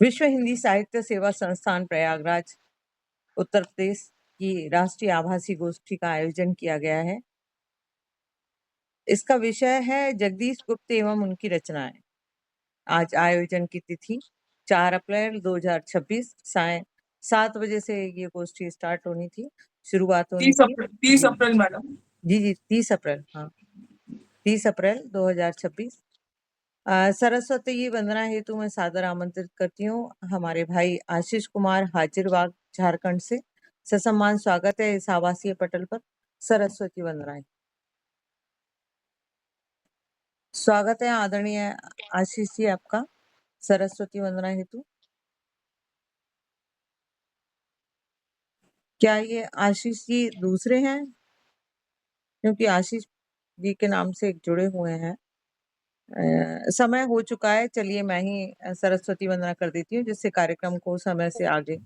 विश्व हिंदी साहित्य सेवा संस्थान प्रयागराज उत्तर प्रदेश की राष्ट्रीय आभासी गोष्ठी का आयोजन किया गया है। इसका विषय है जगदीश गुप्त एवं उनकी रचनाएं। आज आयोजन की तिथि 4 अप्रैल 2026 साय 7 बजे से ये गोष्ठी स्टार्ट होनी थी, शुरुआत होनी थी। 30 अप्रैल मैडम। जी 30 अप्रैल, हाँ 30 अप्रैल 2026। सरस्वती वंदना हेतु मैं सादर आमंत्रित करती हूँ हमारे भाई आशीष कुमार हाजिरबाग झारखंड से। ससम्मान स्वागत है इस आवासीय पटल पर। सरस्वती वंदनाएं। स्वागत है आदरणीय आशीष जी आपका सरस्वती वंदना हेतु। क्या ये आशीष जी दूसरे हैं? क्योंकि आशीष जी के नाम से एक जुड़े हुए हैं। समय हो चुका है, चलिए मैं ही सरस्वती वंदना कर देती हूँ जिससे कार्यक्रम को समय से आगे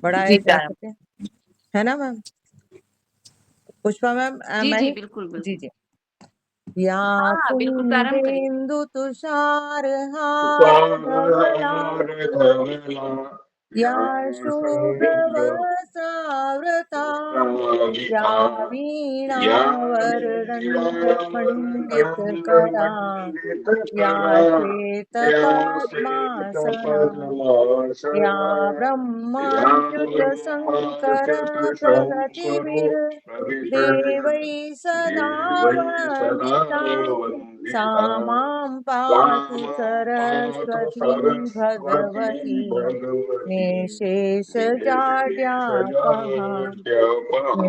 बढ़ाया जा सके, है ना मैम? पुष्पा मैम, जी बिल्कुल बिल्कुल। जी या बिल्कुल प्रारंभ करिए। कुंदेन्दु तुषार या शुभ्रवरसावृता या वीणावरदण्डखण्डितकरा या श्वेतपद्मासना या ब्रह्माच्युतशङ्कर प्रगतिभिर्देवैः सदा वन्दिता सा मां पातु सरस्वती भगवती निःशेषजाड्यापहा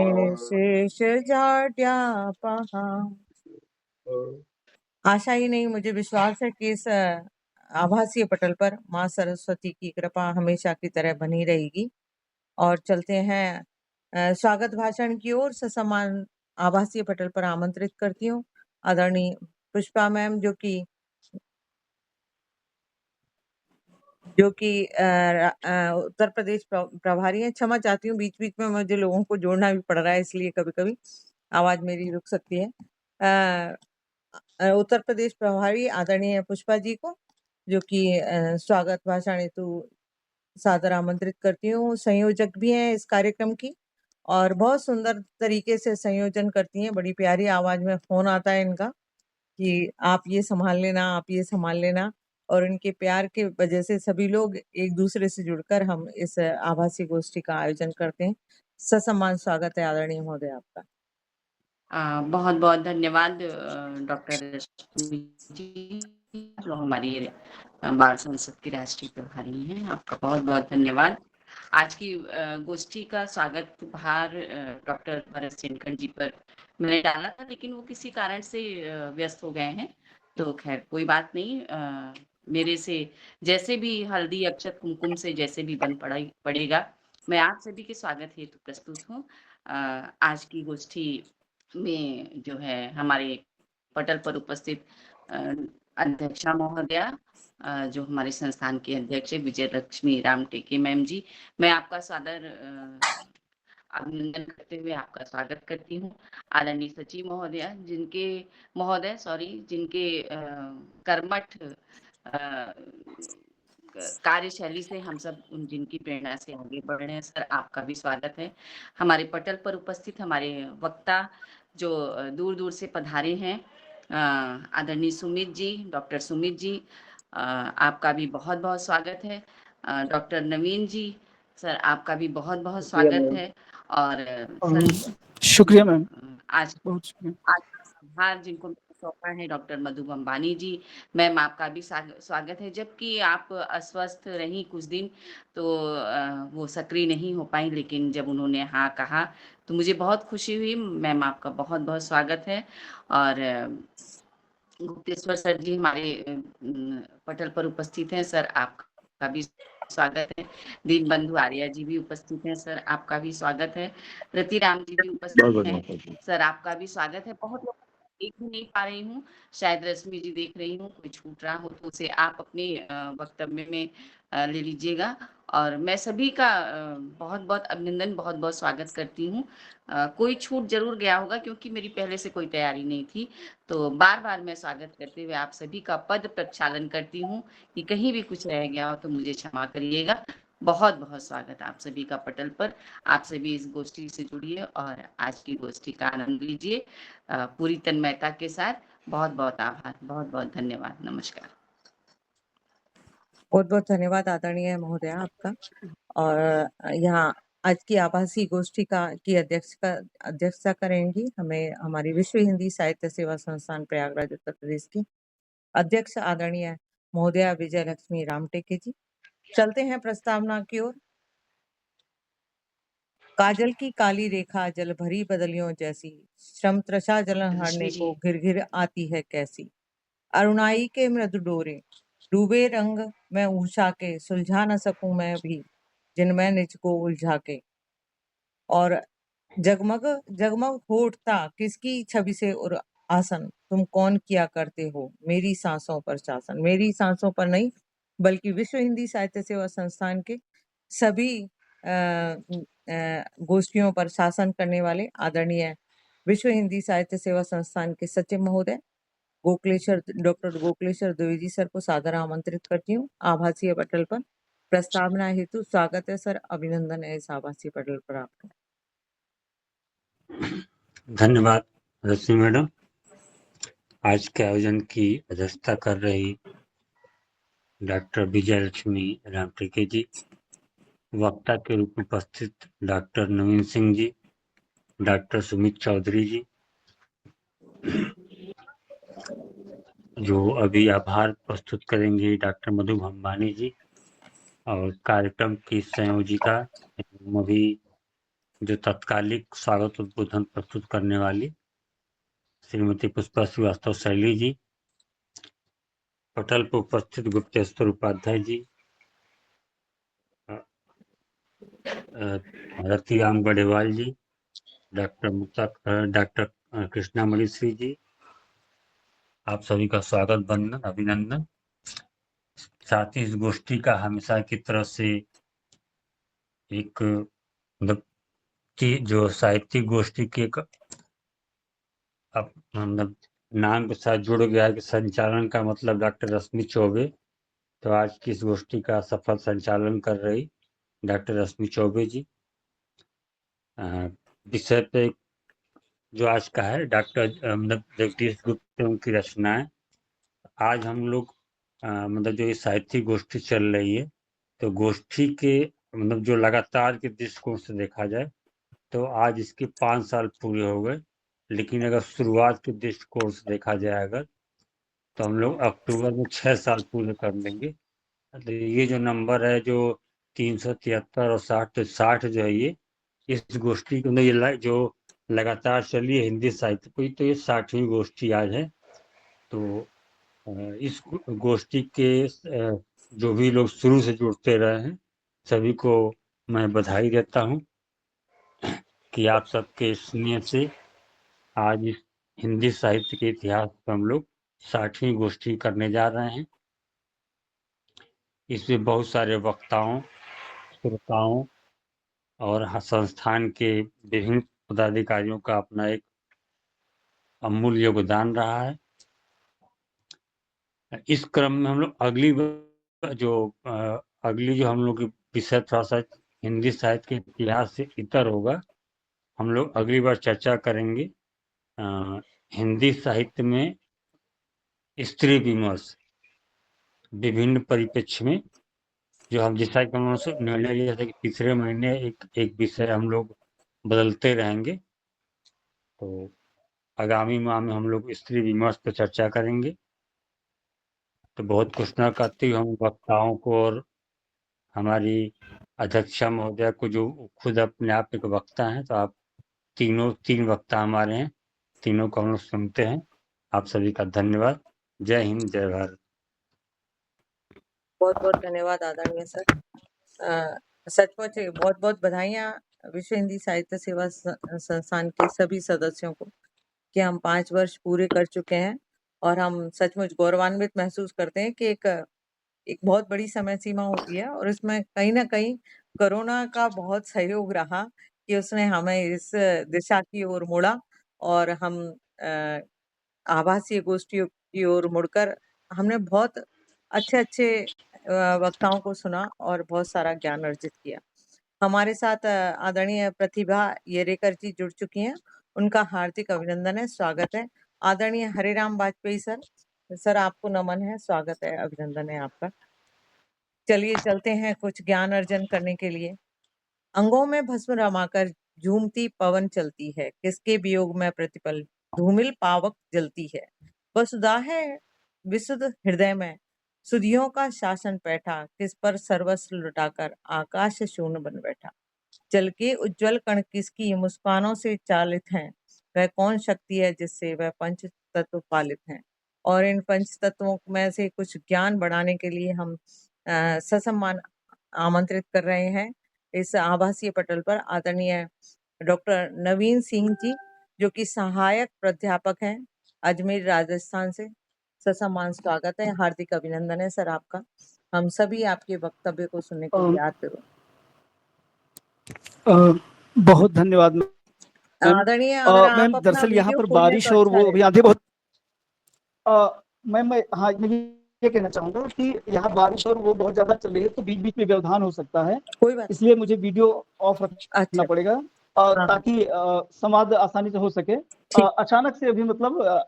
निःशेषजाड्यापहा। आशा ही नहीं, मुझे विश्वास है कि इस आभासीय पटल पर माँ सरस्वती की कृपा हमेशा की तरह बनी रहेगी। और चलते हैं स्वागत भाषण की ओर। ससम्मान आभासीय पटल पर आमंत्रित करती हूँ आदरणीय पुष्पा मैम, जो कि उत्तर प्रदेश प्रभारी हैं। क्षमा चाहती हूँ, बीच बीच में मुझे लोगों को जोड़ना भी पड़ रहा है, इसलिए कभी कभी आवाज मेरी रुक सकती है। उत्तर प्रदेश प्रभारी आदरणीय पुष्पा जी को, जो कि स्वागत भाषण हेतु सादर आमंत्रित करती हूँ। संयोजक भी हैं इस कार्यक्रम की और बहुत सुंदर तरीके से संयोजन करती हैं। बड़ी प्यारी आवाज में फोन आता है इनका कि आप ये संभाल लेना, आप ये संभाल लेना, और इनके प्यार के वजह से सभी लोग एक दूसरे से जुड़कर हम इस आभासी गोष्ठी का आयोजन करते हैं। ससम्मान स्वागत है आदरणीय महोदय आपका। बहुत बहुत धन्यवाद डॉक्टर रश्मि जी, जो हमारी बाल संसद की राष्ट्रीय प्रभारी हैं। आपका बहुत बहुत धन्यवाद। आज की गोष्ठी का स्वागत भार डॉक्टर भरत सेनकर जी पर मैंने डाला था, लेकिन वो किसी कारण से व्यस्त हो गए हैं, तो खैर कोई बात नहीं। मेरे से जैसे भी हल्दी अक्षत कुमकुम से जैसे भी बन पड़ेगा, मैं आप सभी के स्वागत हेतु प्रस्तुत हूँ। आज की गोष्ठी में जो है हमारे पटल पर उपस्थित अध्यक्षा महोदया, जो हमारे संस्थान के अध्यक्ष विजय लक्ष्मी राम टेके मैम जी, मैं आपका सादर अभिनंदन करते हुए आपका स्वागत करती हूँ। आदरणीय सचिव महोदया, जिनके कर्मठ कार्यशैली से हम सब जिनकी प्रेरणा से आगे बढ़ रहे हैं, सर आपका भी स्वागत है। हमारे पटल पर उपस्थित हमारे वक्ता जो दूर दूर से पधारे हैं, आदरणीय सुमित जी, डॉक्टर सुमित जी, आपका भी बहुत बहुत स्वागत है। डॉक्टर नवीन जी, सर आपका भी बहुत बहुत स्वागत है। और शुक्रिया मैम, आज बहुत शुक्रिया। आज जिनको सौंपा है डॉक्टर मधु अंबानी जी, मैम आपका भी स्वागत है। जबकि आप अस्वस्थ रही कुछ दिन, तो वो सक्रिय नहीं हो पाई, लेकिन जब उन्होंने हाँ कहा तो मुझे बहुत खुशी हुई। मैम आपका बहुत बहुत स्वागत है। और गुप्तेश्वर सर जी हमारे पटल पर उपस्थित हैं, सर आपका भी स्वागत है। दीन बंधु आर्या जी भी उपस्थित हैं, सर आपका भी स्वागत है। रतिराम जी भी उपस्थित हैं, सर आपका भी स्वागत है। बहुत लोग देख भी नहीं पा रही हूँ, शायद रश्मि जी देख रही हूँ, कोई छूट रहा हो तो उसे आप अपने वक्तव्य में ले लीजिएगा। और मैं सभी का बहुत-बहुत अभिनंदन, बहुत-बहुत स्वागत करती हूँ। कोई छूट ज़रूर गया होगा क्योंकि मेरी पहले से कोई तैयारी नहीं थी, तो बार-बार मैं स्वागत करते हुए आप सभी का पद प्रक्षालन करती हूँ, कि कहीं भी कुछ रह गया हो तो मुझे क्षमा करिएगा। बहुत-बहुत स्वागत आप सभी का पटल पर। आप सभी इस गोष्ठी से जुड़िए और आज की गोष्ठी का आनंद लीजिए पूरी तन्मयता के साथ। बहुत-बहुत आभार, बहुत-बहुत धन्यवाद। नमस्कार। बहुत-बहुत धन्यवाद आदरणीय महोदया आपका। और यहाँ आज की आभासी गोष्ठी की अध्यक्षता करेंगी हमें हमारी विश्व हिंदी साहित्य सेवा संस्थान प्रयागराज उत्तर प्रदेश की अध्यक्ष आदरणीय महोदया विजय लक्ष्मी रामटेके जी। चलते हैं प्रस्तावना की ओर। काजल की काली रेखा जल भरी बदलियों जैसी, श्रम तृषा जलन रश्मि हरने जी। को घिर घिर आती है कैसी। अरुणाई के मृदु डोरे डूबे रंग में ऊषा के, सुलझा न सकूं मैं भी जिनमें निज को उलझा के। और जगमग जगमग होठता किसकी छवि से और आसन, तुम कौन किया करते हो मेरी सांसों पर शासन। मेरी सांसों पर नहीं बल्कि विश्व हिंदी साहित्य सेवा संस्थान के सभी गोष्ठियों पर शासन करने वाले आदरणीय विश्व हिंदी साहित्य सेवा संस्थान के सचिव महोदय डॉक्टर गोकुलेश्वर द्विवेदी सर को सादर आमंत्रित करती हूँ आभासीय पटल पर। प्रस्तावना हेतु स्वागत है सर, अभिनंदन है इस आभासीय पटल पर आपका। धन्यवाद रश्मि मैडम। आज के आयोजन की अध्यक्षता कर रही डॉक्टर विजय लक्ष्मी रामटेके जी, वक्ता के रूप में उपस्थित डॉक्टर नवीन सिंह जी, डॉक्टर सुमित चौधरी जी, जो अभी आभार प्रस्तुत करेंगे डॉक्टर मधु भंबानी जी, और कार्यक्रम की संयोजिका अभी जो तत्कालिक स्वागत उद्बोधन प्रस्तुत करने वाली श्रीमती पुष्पा श्रीवास्तव शैली जी, पटल पर उपस्थित गुप्तेश्वर उपाध्याय जी, रतिराम गढ़वाल जी, डॉक्टर कृष्णा श्री जी, आप सभी का स्वागत, वंदन, अभिनंदन। साथ ही इस गोष्ठी का हमेशा की तरह से एक मतलब कि जो साहित्यिक गोष्ठी के मतलब नाम के साथ जुड़ गया कि संचालन का मतलब डॉक्टर रश्मि चौबे, तो आज की इस गोष्ठी का सफल संचालन कर रही डॉक्टर रश्मि चौबे जी। विषय पे जो आज का है डॉक्टर मतलब जगदीश गुप्त उनकी रचनाएं। आज हम लोग मतलब जो ये साहित्यिक गोष्ठी चल रही है, तो गोष्ठी के मतलब जो लगातार के दृष्टिकोण से देखा जाए तो आज इसके 5 साल पूरे हो गए, लेकिन अगर शुरुआत के दृष्टिकोण से देखा जाए अगर, तो हम लोग अक्टूबर में 6 साल पूरे कर लेंगे। तो ये जो नंबर है जो 373 और 60, तो 60 जो है ये इस गोष्ठी को ये जो लगातार चली है हिंदी साहित्य को, तो ये 60वीं गोष्ठी आज है। तो इस गोष्ठी के जो भी लोग शुरू से जुड़ते रहे हैं सभी को मैं बधाई देता हूँ कि आप सबके स्नेह से आज इस हिंदी साहित्य के इतिहास पर हम लोग 60वीं गोष्ठी करने जा रहे हैं। इसमें बहुत सारे वक्ताओं, श्रोताओं और संस्थान के विभिन्न पदाधिकारियों का अपना एक अमूल्य योगदान रहा है। इस क्रम में हम लोग अगली जो हम लोग विषय थोड़ा सा हिंदी साहित्य के इतिहास से इतर होगा। हम लोग अगली बार चर्चा करेंगे हिंदी साहित्य में स्त्री विमर्श विभिन्न परिप्रेक्ष्य में, जो हम जिस तरह से निर्णय लिया था कि तीसरे महीने एक विषय हम लोग बदलते रहेंगे। तो आगामी माह में हम लोग स्त्री विमर्श पर चर्चा करेंगे। तो बहुत कुछ न करते हुए हम वक्ताओं को और हमारी अध्यक्षा महोदया को, जो खुद अपने आप एक वक्ता हैं, तो आप तीन वक्ता हमारे हैं, तीनों को हम लोग सुनते हैं। आप सभी का धन्यवाद। जय हिंद, जय भारत। बहुत बहुत धन्यवाद आदरणीय सर। सचमुच बहुत बहुत बधाइयाँ विश्व हिंदी साहित्य सेवा संस्थान के सभी सदस्यों को कि हम 5 वर्ष पूरे कर चुके हैं और हम सचमुच गौरवान्वित महसूस करते हैं कि एक बहुत बड़ी समय सीमा होती है और इसमें कहीं न कहीं कोरोना का बहुत सहयोग रहा कि उसने हमें इस दिशा की ओर मोड़ा और हम अ, आभासीय गोष्ठियों की ओर मुड़कर हमने बहुत अच्छे-अच्छे वक्ताओं को सुना और बहुत सारा ज्ञान अर्जित किया। हमारे साथ आदरणीय प्रतिभा येरेकर जी जुड़ चुकी हैं। उनका हार्दिक अभिनंदन है, स्वागत है। आदरणीय हरिराम वाजपेयी सर, सर आपको नमन है, स्वागत है, अभिनंदन है आपका। चलिए चलते हैं कुछ ज्ञान अर्जन करने के लिए। अंगों में भस्म रमाकर झूमती पवन चलती है, किसके वियोग में प्रतिपल धूमिल पावक जलती है। वसुधा है विशुद्ध हृदय में, सुधियों का शासन बैठा, किस पर सर्वस्व लुटाकर आकाश शून्य बन बैठा। जल के उज्जवल कण किसकी मुस्कानों से चालित हैं, वह कौन शक्ति है जिससे वह पंच तत्व पालित हैं। और इन पंच तत्वों में से कुछ ज्ञान बढ़ाने के लिए हम ससम्मान आमंत्रित कर रहे हैं इस आभासीय पटल पर आदरणीय डॉक्टर नवीन सिंह जी, जो कि सहायक प्राध्यापक हैं अजमेर राजस्थान से। ससम्मान स्वागत है, हार्दिक अभिनंदन है सर आपका। हम सभी आपके वक्तव्य को सुनने के लिए आतुर हैं। बहुत धन्यवाद मैम। आदरणीय अगर आप मैम अपना दरअसल यहाँ वीडियो पर खोल लें बारिश तो और अच्छा वो अभी रहेगा। आंधी बहुत मैम मैं हाँ मैं ये कहना चाहूंगा कि यहाँ बारिश और वो बहुत ज्यादा चल रही है तो बीच बीच में व्यवधान हो सकता है, कोई बात इसलिए मुझे वीडियो ऑफ रखना अच्छा पड़ेगा हाँ ताकि संवाद आसानी से हो सके। ठीक अचानक से अभी मतलब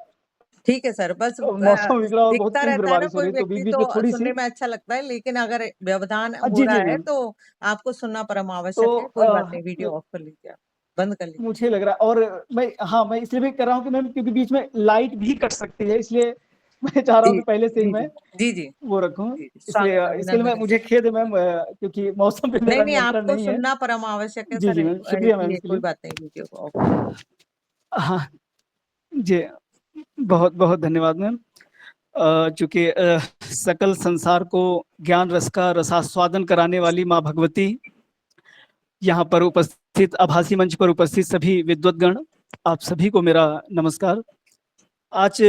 ठीक है सर, बस मौसम बिगड़ा और बहुत दिखता तीव्र रहता है ना, बारिश हो कोई रही है तो बीच व्यक्ति बीच तो में थोड़ी सी सुनने में अच्छा लगता है, लेकिन अगर व्यवधान हो जी रहा जी है मैम। तो आपको सुनना परम तो आवश्यक है। कोई बात नहीं, वीडियो ऑफ कर लीजिए, आप बंद कर लीजिए। मुझे लग रहा है और मैं इसलिए भी कर रहा हूँ कि मैम क्योंकि बीच में लाइट भी कट सकती है, इसलिए मैं चाह रहा हूँ जी कि पहले से ही जी मैं जी जी वो रखूं। जी, इसलिए स्वागत इसके लिए मैं अभिनंदन है मुझे सर। खेद है मैम, क्योंकि मौसम पे नहीं मेरा नहीं, नियंत्रण आपको नहीं है। सुनना परम आवश्यक है जी सर, जी मैम, शुक्रिया मैम इसलिए इसके कोई लिए। बात नहीं, वीडियो को ऑफ कर लीजिए। हाँ जी, बहुत बहुत धन्यवाद मैम। चूंकि सकल संसार को ज्ञान रस का रसास्वादन कराने वाली माँ भगवती, यहाँ पर उपस्थित आभासी मंच पर उपस्थित सभी विद्वद्गण, आप सभी को मेरा नमस्कार। आज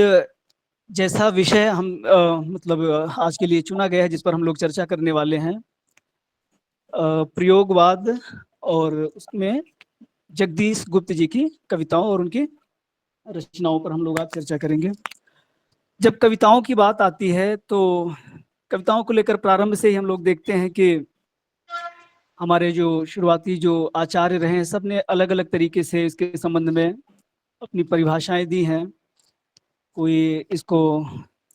जैसा विषय हम मतलब आज के लिए चुना गया है, जिस पर हम लोग चर्चा करने वाले हैं, प्रयोगवाद, और उसमें जगदीश गुप्त जी की कविताओं और उनकी रचनाओं पर हम लोग आज चर्चा करेंगे। जब कविताओं की बात आती है तो कविताओं को लेकर प्रारंभ से ही हम लोग देखते हैं कि हमारे जो शुरुआती जो आचार्य रहे हैं, सब ने अलग अलग तरीके से इसके संबंध में अपनी परिभाषाएं दी हैं। कोई इसको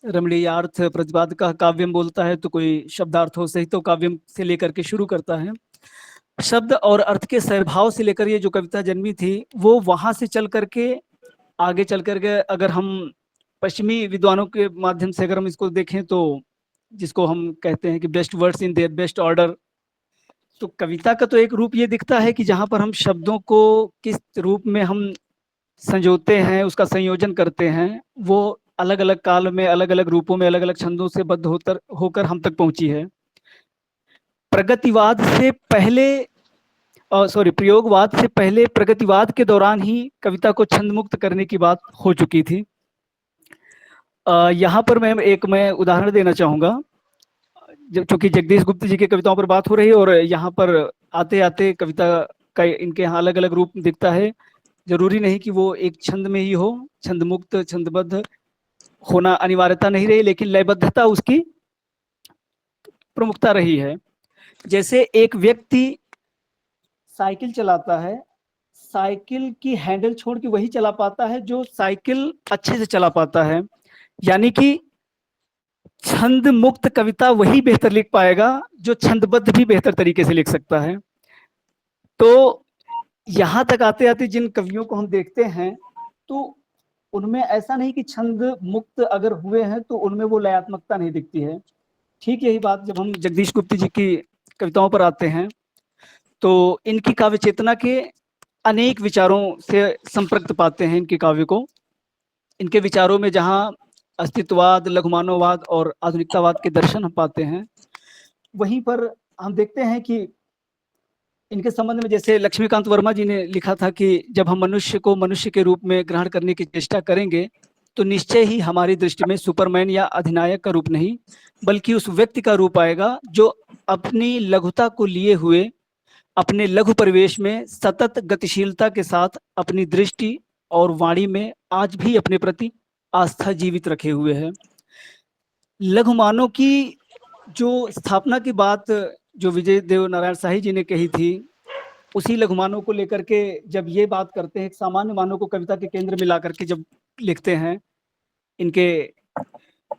रमणीयार्थ प्रतिपाद का काव्यम बोलता है, तो कोई शब्दार्थों सहित तो काव्यम से लेकर के शुरू करता है। शब्द और अर्थ के सहभाव से लेकर ये जो कविता जन्मी थी, वो वहां से चल करके आगे चल करके अगर हम पश्चिमी विद्वानों के माध्यम से अगर हम इसको देखें, तो जिसको हम कहते हैं कि best words in their best order, तो कविता का तो एक रूप ये दिखता है कि जहां पर हम शब्दों को किस रूप में हम संजोते हैं, उसका संयोजन करते हैं, वो अलग अलग काल में अलग अलग रूपों में अलग अलग छंदों से बद्ध होकर हम तक पहुंची है। प्रगतिवाद से पहले प्रयोगवाद से पहले प्रगतिवाद के दौरान ही कविता को छंद मुक्त करने की बात हो चुकी थी। यहाँ पर मैं उदाहरण देना चाहूंगा, क्योंकि जगदीश गुप्त जी की कविताओं पर बात हो रही है और यहाँ पर आते आते कविता का इनके यहाँ अलग अलग रूप दिखता है। जरूरी नहीं कि वो एक छंद में ही हो, छंद मुक्त छंदबद्ध होना अनिवार्यता नहीं रही, लेकिन लयबद्धता उसकी प्रमुखता रही है। जैसे एक व्यक्ति साइकिल चलाता है, साइकिल की हैंडल छोड़ के वही चला पाता है जो साइकिल अच्छे से चला पाता है, यानी कि छंद मुक्त कविता वही बेहतर लिख पाएगा जो छंदबद्ध भी बेहतर तरीके से लिख सकता है। तो यहाँ तक आते आते जिन कवियों को हम देखते हैं, तो उनमें ऐसा नहीं कि छंद मुक्त अगर हुए हैं तो उनमें वो लयात्मकता नहीं दिखती है। ठीक यही बात जब हम जगदीश गुप्त जी की कविताओं पर आते हैं, तो इनकी काव्य चेतना के अनेक विचारों से संपर्क पाते हैं। इनके काव्य को, इनके विचारों में जहाँ अस्तित्ववाद, लघुमानववाद और आधुनिकतावाद के दर्शन हम पाते हैं, वहीं पर हम देखते हैं कि इनके संबंध में जैसे लक्ष्मीकांत वर्मा जी ने लिखा था कि जब हम मनुष्य को मनुष्य के रूप में ग्रहण करने की चेष्टा करेंगे तो निश्चय ही हमारी दृष्टि में सुपरमैन या अधिनायक का रूप नहीं बल्कि उस व्यक्ति का रूप आएगा जो अपनी लघुता को लिए हुए अपने लघु परिवेश में सतत गतिशीलता के साथ अपनी दृष्टि और वाणी में आज भी अपने प्रति आस्था जीवित रखे हुए है। लघुमानों की जो स्थापना की बात जो विजय देव नारायण शाही जी ने कही थी, उसी लघुमानों को लेकर के जब ये बात करते हैं, सामान्य मानव को कविता के केंद्र में ला करके जब लिखते हैं, इनके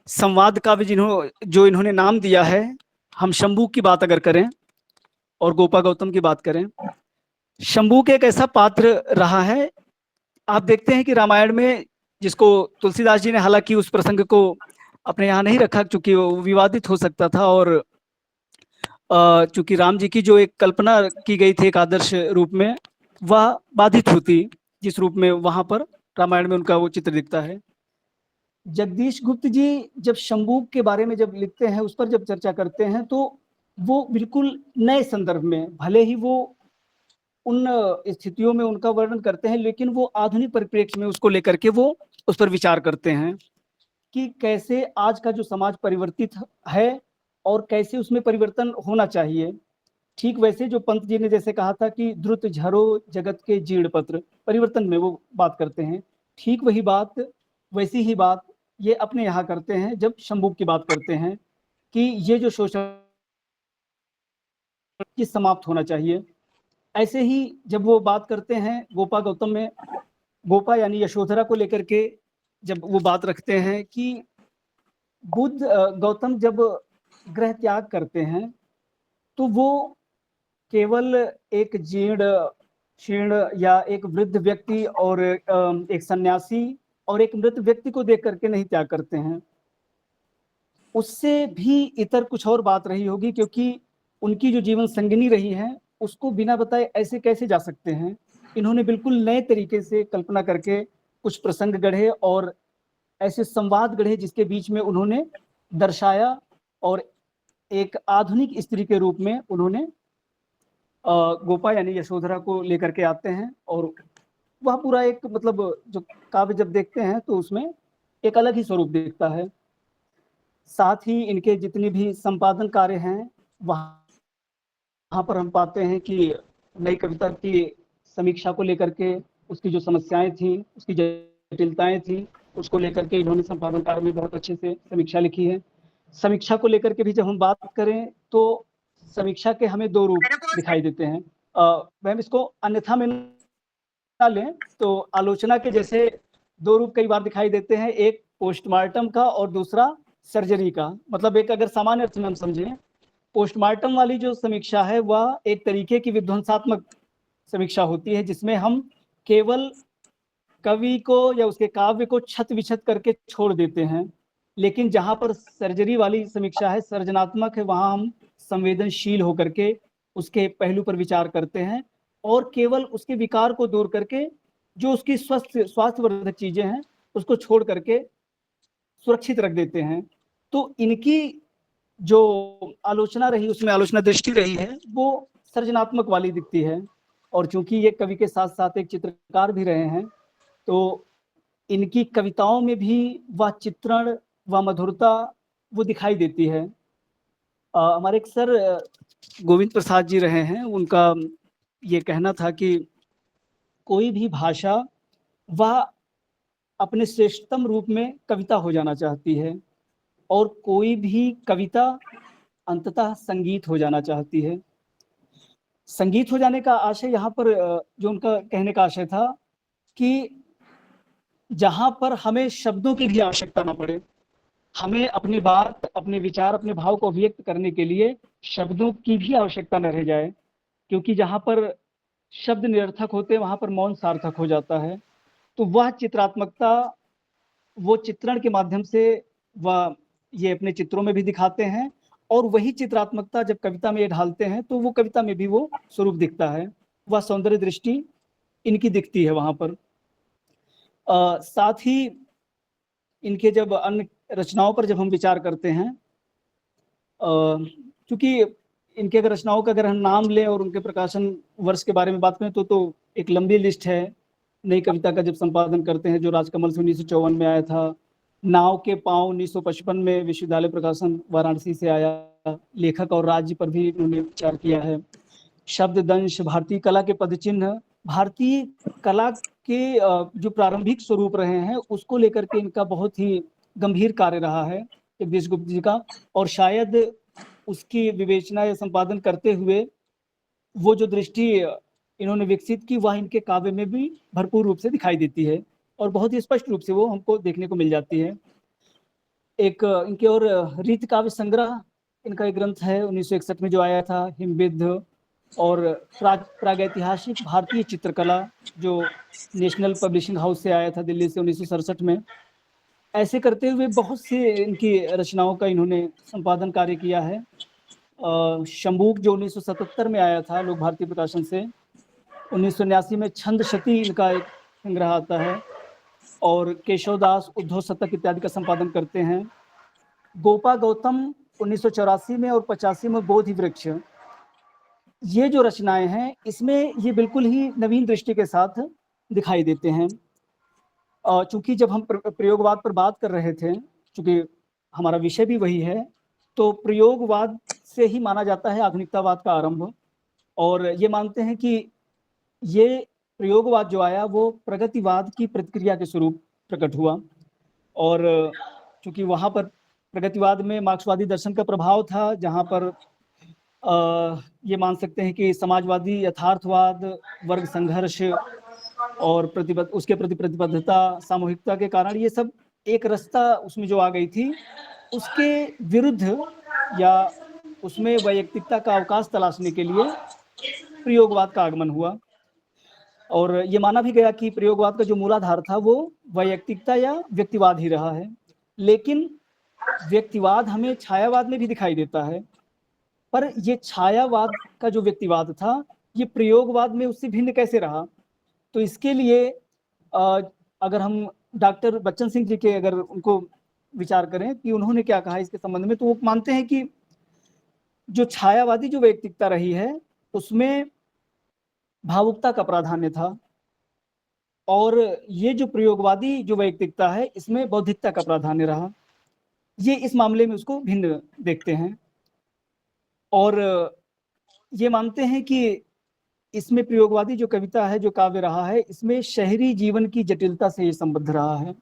संवाद काव्य जो इन्होंने नाम दिया है, हम शंभू की बात अगर करें और गोपा गौतम की बात करें, शंभू के एक ऐसा पात्र रहा है। आप देखते हैं कि रामायण में, जिसको तुलसीदास जी ने हालांकि उस प्रसंग को अपने यहाँ नहीं रखा चूंकि वो विवादित हो सकता था, और चूंकि राम जी की जो एक कल्पना की गई थी एक आदर्श रूप में, वह बाधित होती जिस रूप में वहां पर रामायण में उनका वो चित्र दिखता है। जगदीश गुप्त जी जब शंभू के बारे में जब लिखते हैं, उस पर जब चर्चा करते हैं, तो वो बिल्कुल नए संदर्भ में, भले ही वो उन स्थितियों में उनका वर्णन करते हैं, लेकिन वो आधुनिक परिप्रेक्ष्य में उसको लेकर के वो उस पर विचार करते हैं कि कैसे आज का जो समाज परिवर्तित है और कैसे उसमें परिवर्तन होना चाहिए। ठीक वैसे जो पंत जी ने जैसे कहा था कि द्रुत झरो जगत के जीर्ण पत्र, परिवर्तन में वो बात करते हैं, ठीक वही बात, वैसी ही बात ये अपने यहाँ करते हैं जब शंभू की बात करते हैं कि ये जो शोषण की समाप्त होना चाहिए। ऐसे ही जब वो बात करते हैं गोपा गौतम में, गोपा यानी यशोधरा को लेकर के जब वो बात रखते हैं कि बुद्ध गौतम जब गृह त्याग करते हैं तो वो केवल एक जीर्ण या एक वृद्ध व्यक्ति और एक सन्यासी और एक मृत व्यक्ति को देख करके नहीं त्याग करते हैं, उससे भी इतर कुछ और बात रही होगी, क्योंकि उनकी जो जीवन संगिनी रही है उसको बिना बताए ऐसे कैसे जा सकते हैं। इन्होंने बिल्कुल नए तरीके से कल्पना करके कुछ प्रसंग गढ़े और ऐसे संवाद गढ़े जिसके बीच में उन्होंने दर्शाया, और एक आधुनिक स्त्री के रूप में उन्होंने गोपा यानी यशोधरा को लेकर के आते हैं, और वह पूरा एक मतलब जो काव्य जब देखते हैं तो उसमें एक अलग ही स्वरूप दिखता है। साथ ही इनके जितने भी संपादन कार्य हैं वहाँ पर हम पाते हैं कि नई कविता की समीक्षा को लेकर के उसकी जो समस्याएं थी, उसकी जटिलताएं थी, उसको लेकर के इन्होंने संपादन कार्य में बहुत अच्छे से समीक्षा लिखी है। समीक्षा को लेकर के भी जब हम बात करें तो समीक्षा के हमें दो रूप दिखाई देते हैं। हम इसको अन्यथा में ना लें तो आलोचना के जैसे दो रूप कई बार दिखाई देते हैं, एक पोस्टमार्टम का और दूसरा सर्जरी का। मतलब एक अगर सामान्य अर्थ में हम समझें, पोस्टमार्टम वाली जो समीक्षा है वह एक तरीके की विध्वंसात्मक समीक्षा होती है जिसमें हम केवल कवि को या उसके काव्य को छत विछत करके छोड़ देते हैं, लेकिन जहां पर सर्जरी वाली समीक्षा है, सर्जनात्मक है, वहां हम संवेदनशील होकर के उसके पहलू पर विचार करते हैं और केवल उसके विकार को दूर करके जो उसकी स्वास्थ्यवर्धक चीजें हैं उसको छोड़ करके सुरक्षित रख देते हैं। तो इनकी जो आलोचना रही, उसमें आलोचना दृष्टि रही है, वो सर्जनात्मक वाली दिखती है। और चूंकि ये कवि के साथ साथ एक चित्रकार भी रहे हैं, तो इनकी कविताओं में भी वह चित्रण, वह मधुरता वो दिखाई देती है। हमारे एक सर गोविंद प्रसाद जी रहे हैं, उनका ये कहना था कि कोई भी भाषा वह अपने श्रेष्ठतम रूप में कविता हो जाना चाहती है और कोई भी कविता अंततः संगीत हो जाना चाहती है। संगीत हो जाने का आशय यहाँ पर जो उनका कहने का आशय था कि जहां पर हमें शब्दों की भी आवश्यकता ना पड़े, हमें अपनी बात, अपने विचार, अपने भाव को व्यक्त करने के लिए शब्दों की भी आवश्यकता न रह जाए, क्योंकि जहां पर शब्द निरर्थक होते हैं वहां पर मौन सार्थक हो जाता है। तो वह चित्रात्मकता, वो चित्रण के माध्यम से वह ये अपने चित्रों में भी दिखाते हैं, और वही चित्रात्मकता जब कविता में ये ढालते हैं तो वो कविता में भी वो स्वरूप दिखता है, वह सौंदर्य दृष्टि इनकी दिखती है वहां पर। साथ ही इनके जब अन्य रचनाओं पर जब हम विचार करते हैं, क्योंकि इनके अगर रचनाओं का अगर हम नाम लें और उनके प्रकाशन वर्ष के बारे में बात करें तो एक लंबी लिस्ट है। नई कविता का जब संपादन करते हैं जो राजकमल से 1954 में आया था, नाव के पांव 1955 में विश्वविद्यालय प्रकाशन वाराणसी से आया, लेखक और राज्य पर भी उन्होंने विचार किया है। शब्द दंश, भारतीय कला के पदचिन्ह, भारतीय कला के जो प्रारंभिक स्वरूप रहे हैं उसको लेकर के इनका बहुत ही गंभीर कार्य रहा है जगदीश गुप्त जी का, और शायद उसकी विवेचना या संपादन करते हुए वो जो दृष्टि इन्होंने विकसित की वह इनके काव्य में भी भरपूर रूप से दिखाई देती है और बहुत ही स्पष्ट रूप से वो हमको देखने को मिल जाती है। एक इनके और रीत काव्य संग्रह इनका एक ग्रंथ है 1961 में जो आया था, हिमबिद्ध, और प्रागैतिहासिक भारतीय चित्रकला जो नेशनल पब्लिशिंग हाउस से आया था दिल्ली से 1967 में। ऐसे करते हुए बहुत से इनकी रचनाओं का इन्होंने संपादन कार्य किया है। शंबूक जो 1977 में आया था लोक भारती प्रकाशन से, 1989 में छंद शती इनका एक संग्रह आता है, और केशवदास उद्धव शतक इत्यादि का संपादन करते हैं। गोपा गौतम 1984 में और 85 में बोधि वृक्ष, ये जो रचनाएं हैं इसमें ये बिल्कुल ही नवीन दृष्टि के साथ दिखाई देते हैं। चूंकि जब हम प्रयोगवाद पर बात कर रहे थे, चूंकि हमारा विषय भी वही है, तो प्रयोगवाद से ही माना जाता है आधुनिकतावाद का आरंभ, और ये मानते हैं कि ये प्रयोगवाद जो आया वो प्रगतिवाद की प्रतिक्रिया के स्वरूप प्रकट हुआ, और चूंकि वहाँ पर प्रगतिवाद में मार्क्सवादी दर्शन का प्रभाव था, जहाँ पर ये मान सकते हैं कि समाजवादी यथार्थवाद, वर्ग संघर्ष और उसके प्रति प्रतिबद्धता, सामूहिकता के कारण ये सब एक रास्ता उसमें जो आ गई थी उसके विरुद्ध या उसमें वैयक्तिकता का अवकाश तलाशने के लिए प्रयोगवाद का आगमन हुआ। और ये माना भी गया कि प्रयोगवाद का जो मूलाधार था वो वैयक्तिकता या व्यक्तिवाद ही रहा है, लेकिन व्यक्तिवाद हमें छायावाद में भी दिखाई देता है, पर ये छायावाद का जो व्यक्तिवाद था ये प्रयोगवाद में उससे भिन्न कैसे रहा। तो इसके लिए अगर हम डॉक्टर बच्चन सिंह जी के अगर उनको विचार करें कि उन्होंने क्या कहा इसके संबंध में, तो वो मानते हैं कि जो छायावादी जो वैयक्तिकता रही है उसमें भावुकता का प्राधान्य था, और ये जो प्रयोगवादी जो वैयक्तिकता है इसमें बौद्धिकता का प्राधान्य रहा। ये इस मामले में उसको भिन्न देखते हैं, और ये मानते हैं कि इसमें प्रयोगवादी जो कविता है, जो काव्य रहा है, इसमें शहरी जीवन की जटिलता से ये संबद्ध रहा है।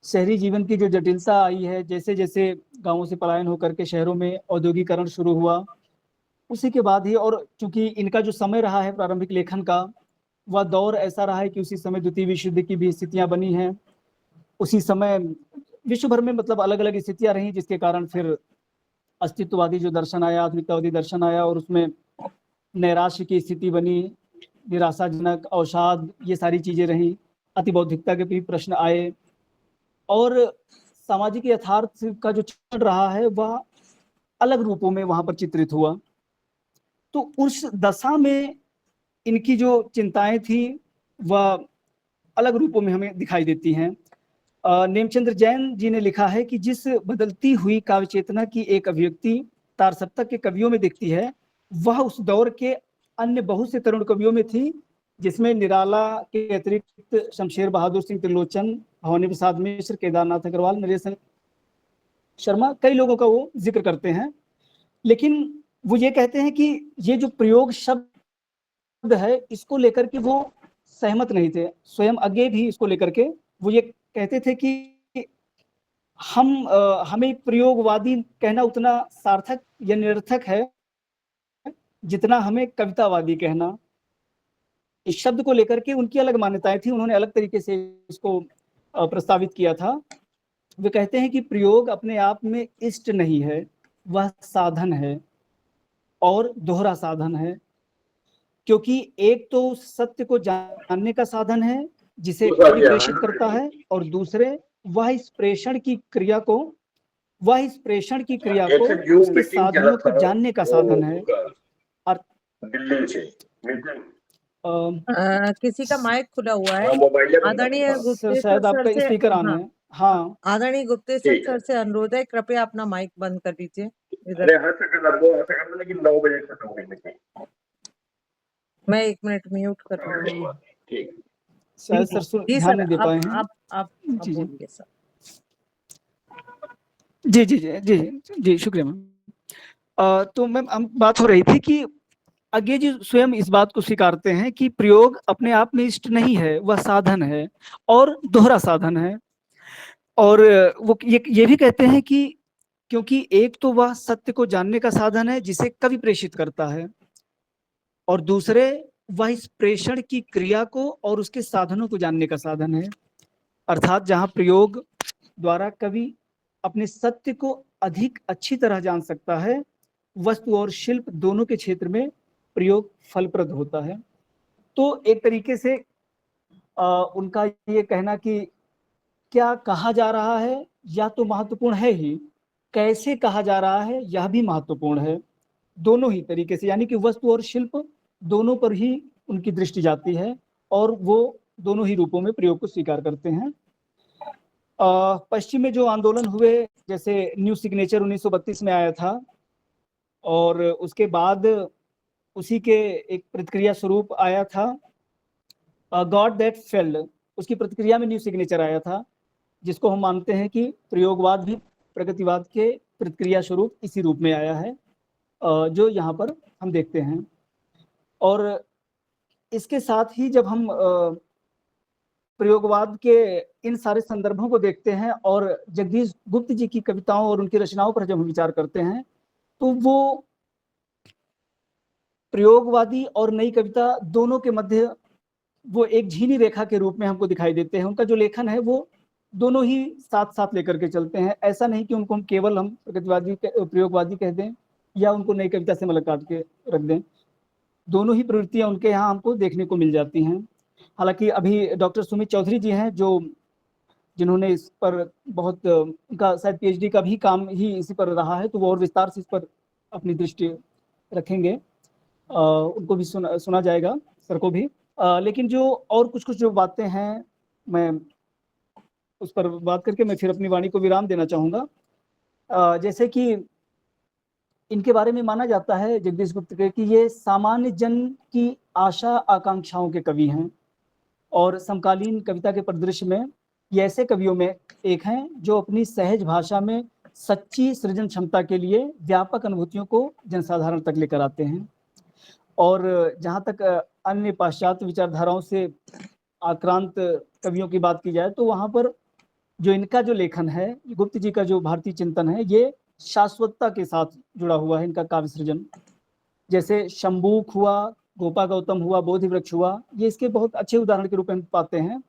शहरी जीवन की जो जटिलता आई है, जैसे जैसे गांवों से पलायन होकर के शहरों में औद्योगिकरण शुरू हुआ, उसी के बाद ही, और चूंकि इनका जो समय रहा है प्रारंभिक लेखन का, वह दौर ऐसा रहा है कि उसी समय द्वितीय विश्व युद्ध की भी स्थितियां बनी हैं। उसी समय विश्व भर में मतलब अलग अलग स्थितियां रही, जिसके कारण फिर अस्तित्ववादी जो दर्शन आया, आधुनिकतावादी दर्शन आया, और उसमें नैराश्य की स्थिति बनी, निराशाजनक, अवसाद, ये सारी चीजें रहीं। अतिबौद्धिकता के भी प्रश्न आए, और सामाजिक यथार्थ का जो चल रहा है वह अलग रूपों में वहां पर चित्रित हुआ। तो उस दशा में इनकी जो चिंताएं थी वह अलग रूपों में हमें दिखाई देती हैं। नेमचंद्र जैन जी ने लिखा है कि जिस बदलती हुई काव्य चेतना की एक अभिव्यक्ति तारसप्तक के कवियों में दिखती है, वह उस दौर के अन्य बहुत से तरुण कवियों में थी, जिसमें निराला के अतिरिक्त शमशेर बहादुर सिंह त्रिलोचन, भवानी प्रसाद मिश्र, केदारनाथ अग्रवाल, नरेश शर्मा, कई लोगों का वो जिक्र करते हैं। लेकिन वो ये कहते हैं कि ये जो प्रयोग शब्द है इसको लेकर के वो सहमत नहीं थे। स्वयं अज्ञे भी इसको लेकर के वो ये कहते थे कि हमें प्रयोगवादी कहना उतना सार्थक या निरर्थक है जितना हमें कवितावादी कहना। इस शब्द को लेकर के उनकी अलग मान्यताएं थी, उन्होंने अलग तरीके से इसको प्रस्तावित किया था। वे कहते हैं कि प्रयोग अपने आप में इष्ट नहीं है, वह साधन है और दोहरा साधन है, क्योंकि एक तो सत्य को जानने का साधन है जिसे परिप्रेषित करता है, और दूसरे वह इस प्रेषण की क्रिया को उसके साधनों को जानने का साधन है। और किसी का माइक खुला हुआ है, आदरणीय गुप्तेश्वर शायद आपका सर से, स्पीकर ऑन हाँ, है। हाँ आदरणीय गुप्तेश्वर ठीक है। सर से अनुरोध है, कृपया अपना माइक बंद कर दीजिए अरे इधर। हर सेकंड आप 2 सेकंड, लेकिन 9 बजे खत्म होने की। मैं 1 मिनट म्यूट कर रही हूँ। ठीक। शायद सर जी ध्यान सर, नहीं दे पाए हैं। आप जी जी बोलिए सर। जी जी जी जी जी शुक्रिया मैम। तो मैम हम बात हो रही थी कि आगे जी स्वयं इस बात को स्वीकारते हैं कि प्रयोग अपने आप में इष्ट नहीं है, वह साधन है और दोहरा साधन है। और वो ये भी कहते हैं कि क्योंकि एक तो वह सत्य को जानने का साधन है जिसे कवि प्रेषित करता है, और दूसरे वह इस प्रेषण की क्रिया को और उसके साधनों को जानने का साधन है। अर्थात जहाँ प्रयोग द्वारा कवि अपने सत्य को अधिक अच्छी तरह जान सकता है, वस्तु और शिल्प दोनों के क्षेत्र में प्रयोग फलप्रद होता है। तो एक तरीके से उनका ये कहना कि क्या कहा जा रहा है या तो महत्वपूर्ण है ही, कैसे कहा जा रहा है यह भी महत्वपूर्ण है। दोनों ही तरीके से, यानी कि वस्तु और शिल्प दोनों पर ही उनकी दृष्टि जाती है और वो दोनों ही रूपों में प्रयोग को स्वीकार करते हैं। पश्चिम में जो आंदोलन हुए, जैसे न्यू सिग्नेचर 1932 में आया था, और उसके बाद उसी के एक प्रतिक्रिया स्वरूप आया था गॉड दैट फेल्ड, उसकी प्रतिक्रिया में न्यू सिग्नेचर आया था, जिसको हम मानते हैं कि प्रयोगवाद भी प्रगतिवाद के प्रतिक्रिया स्वरूप इसी रूप में आया है, जो यहाँ पर हम देखते हैं। और इसके साथ ही जब हम प्रयोगवाद के इन सारे संदर्भों को देखते हैं और जगदीश गुप्त जी की कविताओं और उनकी रचनाओं पर जब हम विचार करते हैं, तो वो प्रयोगवादी और नई कविता दोनों के मध्य वो एक झीनी रेखा के रूप में हमको दिखाई देते हैं। उनका जो लेखन है वो दोनों ही साथ साथ लेकर के चलते हैं। ऐसा नहीं कि उनको हम केवल हम प्रगतिवादी प्रयोगवादी कह दें या उनको नई कविता से मतलब काट के रख दें। दोनों ही प्रवृत्तियां उनके यहाँ हमको देखने को मिल जाती हैं। हालांकि अभी डॉक्टर सुमित चौधरी जी हैं जो जिन्होंने इस पर बहुत उनका शायद पीएचडी का भी काम ही इसी पर रहा है, तो वो और विस्तार से इस पर अपनी दृष्टि रखेंगे। उनको भी सुना जाएगा, सर को भी। लेकिन जो और कुछ जो बातें हैं, मैं उस पर बात करके मैं फिर अपनी वाणी को विराम देना चाहूँगा। जैसे कि इनके बारे में माना जाता है जगदीश गुप्त के कि ये सामान्य जन की आशा आकांक्षाओं के कवि हैं, और समकालीन कविता के परिदृश्य में ये ऐसे कवियों में एक हैं जो अपनी सहज भाषा में सच्ची सृजन क्षमता के लिए व्यापक अनुभूतियों को जनसाधारण तक लेकर आते हैं। और जहाँ तक अन्य पाश्चात्य विचारधाराओं से आक्रांत कवियों की बात की जाए, तो वहाँ पर जो इनका जो लेखन है, गुप्त जी का जो भारतीय चिंतन है, ये शाश्वतता के साथ जुड़ा हुआ है इनका काव्य सृजन। जैसे शंबूक हुआ, गोपा गौतम हुआ, बोधि वृक्ष हुआ, ये इसके बहुत अच्छे उदाहरण के रूप में पाते हैं,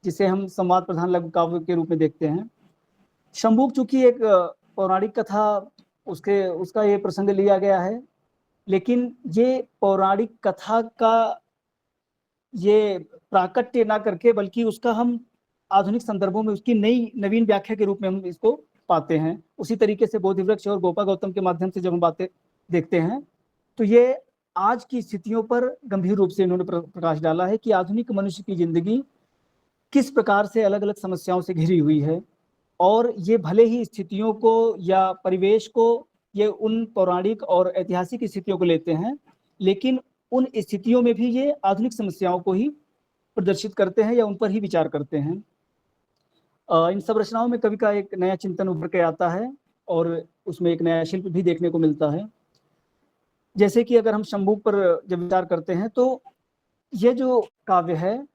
जिसे हम संवाद प्रधान लघु काव्य के रूप में देखते हैं। शंबूक चूंकि एक पौराणिक कथा, उसका ये प्रसंग लिया गया है, लेकिन ये पौराणिक कथा का ये प्राकट्य ना करके बल्कि उसका हम आधुनिक संदर्भों में उसकी नवीन व्याख्या के रूप में हम इसको पाते हैं। उसी तरीके से बोधि वृक्ष और गोपा गौतम के माध्यम से जब हम बातें देखते हैं, तो ये आज की स्थितियों पर गंभीर रूप से इन्होंने प्रकाश डाला है कि आधुनिक मनुष्य की जिंदगी किस प्रकार से अलग अलग समस्याओं से घिरी हुई है, और ये भले ही स्थितियों को या परिवेश को ये उन पौराणिक और ऐतिहासिक स्थितियों को लेते हैं, लेकिन उन स्थितियों में भी ये आधुनिक समस्याओं को ही प्रदर्शित करते हैं या उन पर ही विचार करते हैं। इन सब रचनाओं में कवि का एक नया चिंतन उभर के आता है और उसमें एक नया शिल्प भी देखने को मिलता है। जैसे कि अगर हम शंबूक पर जब विचार करते हैं, तो ये जो काव्य है,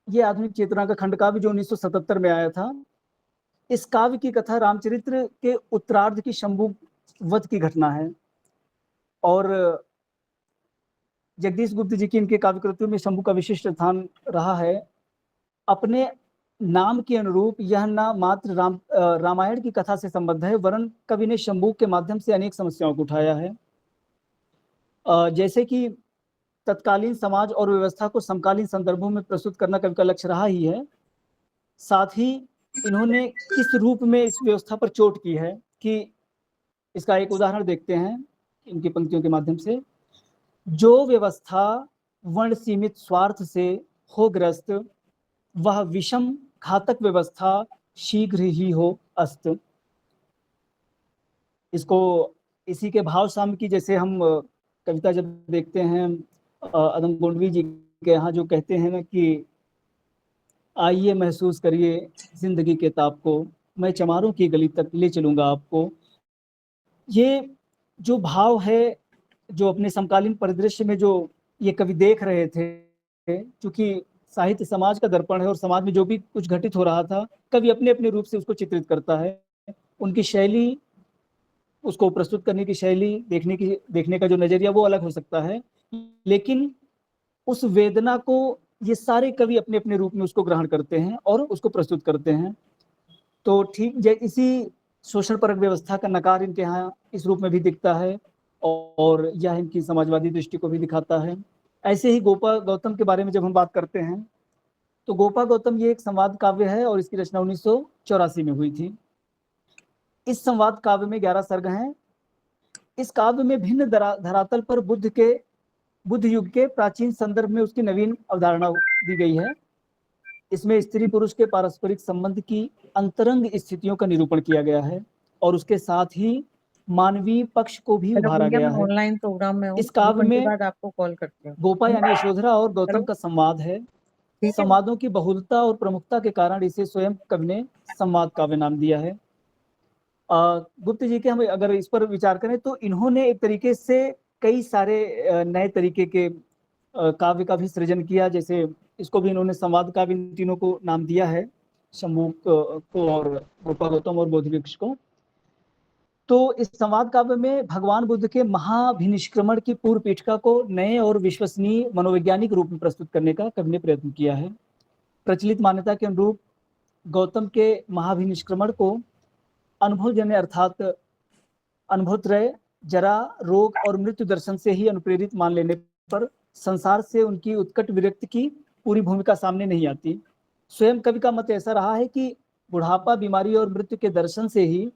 ये आधुनिक चेतना का खंड काव्य जो 1977 में आया था, इस काव्य की कथा रामचरित्र के उत्तरार्ध की शंबूक वध की घटना है। और जगदीश गुप्त जी की इनके काव्य कृतियों में शंभू का विशिष्ट स्थान रहा है। अपने नाम के अनुरूप यह न मात्र रामायण की कथा से संबद्ध है, वरन कवि ने शंभू के माध्यम से अनेक समस्याओं को उठाया है। जैसे कि तत्कालीन समाज और व्यवस्था को समकालीन संदर्भों में प्रस्तुत करना कवि का लक्ष्य रहा ही है। साथ ही इन्होंने किस रूप में इस व्यवस्था पर चोट की है, कि इसका एक उदाहरण देखते हैं इनकी पंक्तियों के माध्यम से। जो व्यवस्था वर्ण सीमित स्वार्थ से हो ग्रस्त, वह विषम घातक व्यवस्था शीघ्र ही हो अस्त। इसको इसी के भाव साम्य की, जैसे हम कविता जब देखते हैं अदम गोंडवी जी के यहाँ जो कहते हैं ना कि आइए महसूस करिए जिंदगी के ताप को, मैं चमारों की गली तक ले चलूंगा आपको। ये जो भाव है, जो अपने समकालीन परिदृश्य में जो ये कवि देख रहे थे, क्योंकि साहित्य समाज का दर्पण है और समाज में जो भी कुछ घटित हो रहा था, कवि अपने अपने रूप से उसको चित्रित करता है। उनकी शैली, उसको प्रस्तुत करने की शैली, देखने का जो नजरिया वो अलग हो सकता है, लेकिन उस वेदना को ये सारे कवि अपने अपने रूप में उसको ग्रहण करते हैं और उसको प्रस्तुत करते हैं। तो ठीक इसी शोषण परक व्यवस्था का नकार इनके यहाँ इस रूप में भी दिखता है और यह इनकी समाजवादी दृष्टि को भी दिखाता है। ऐसे ही गोपा गौतम के बारे में जब हम बात करते हैं तो गोपा गौतम ये एक संवाद काव्य है और इसकी रचना 1984 में हुई थी। इस संवाद काव्य में 11 सर्ग हैं। इस काव्य में भिन्न धरातल पर बुद्ध युग के प्राचीन संदर्भ में उसकी नवीन अवधारणा दी गई है। इसमें स्त्री पुरुष के पारस्परिक संबंध की अंतरंग स्थितियों का निरूपण किया गया है और उसके साथ ही मानवीय पक्ष को भी उभारा गया है। ऑनलाइन प्रोग्राम में हूँ, इस काव्य में बाद आपको कॉल करती हूँ। गोपा यानी यशोधरा और गौतम का संवाद है। संवादों की बहुलता और प्रमुखता के कारण इसे स्वयं कवि ने संवाद काव्य नाम दिया है। गुप्त जी के हम अगर इस पर विचार करें तो इन्होंने एक तरीके से कई सारे नए तरीके के काव्य का भी सृजन किया। जैसे इसको भी इन्होंने संवाद काव्य इन तीनों को नाम दिया है, शंभू को और गोपा गौतम और बोधिवृक्ष को। तो इस संवाद काव्य में भगवान बुद्ध के महाभिनिष्क्रमण की पूर्व पीठिका को नए और विश्वसनीय मनोवैज्ञानिक रूप में प्रस्तुत करने का कवि ने प्रयत्न किया है। प्रचलित मान्यता के अनुरूप गौतम के महाभिनिष्क्रमण को अनुभवजन्य अर्थात अनुभवत्रय, जरा, रोग और मृत्यु दर्शन से ही अनुप्रेरित मान लेने पर संसार से उनकी उत्कट विरक्ति की पूरी भूमिका सामने नहीं आती। स्वयं कवि का मत ऐसा रहा है कि बुढ़ापा, बीमारी और मृत्यु के दर्शन से ही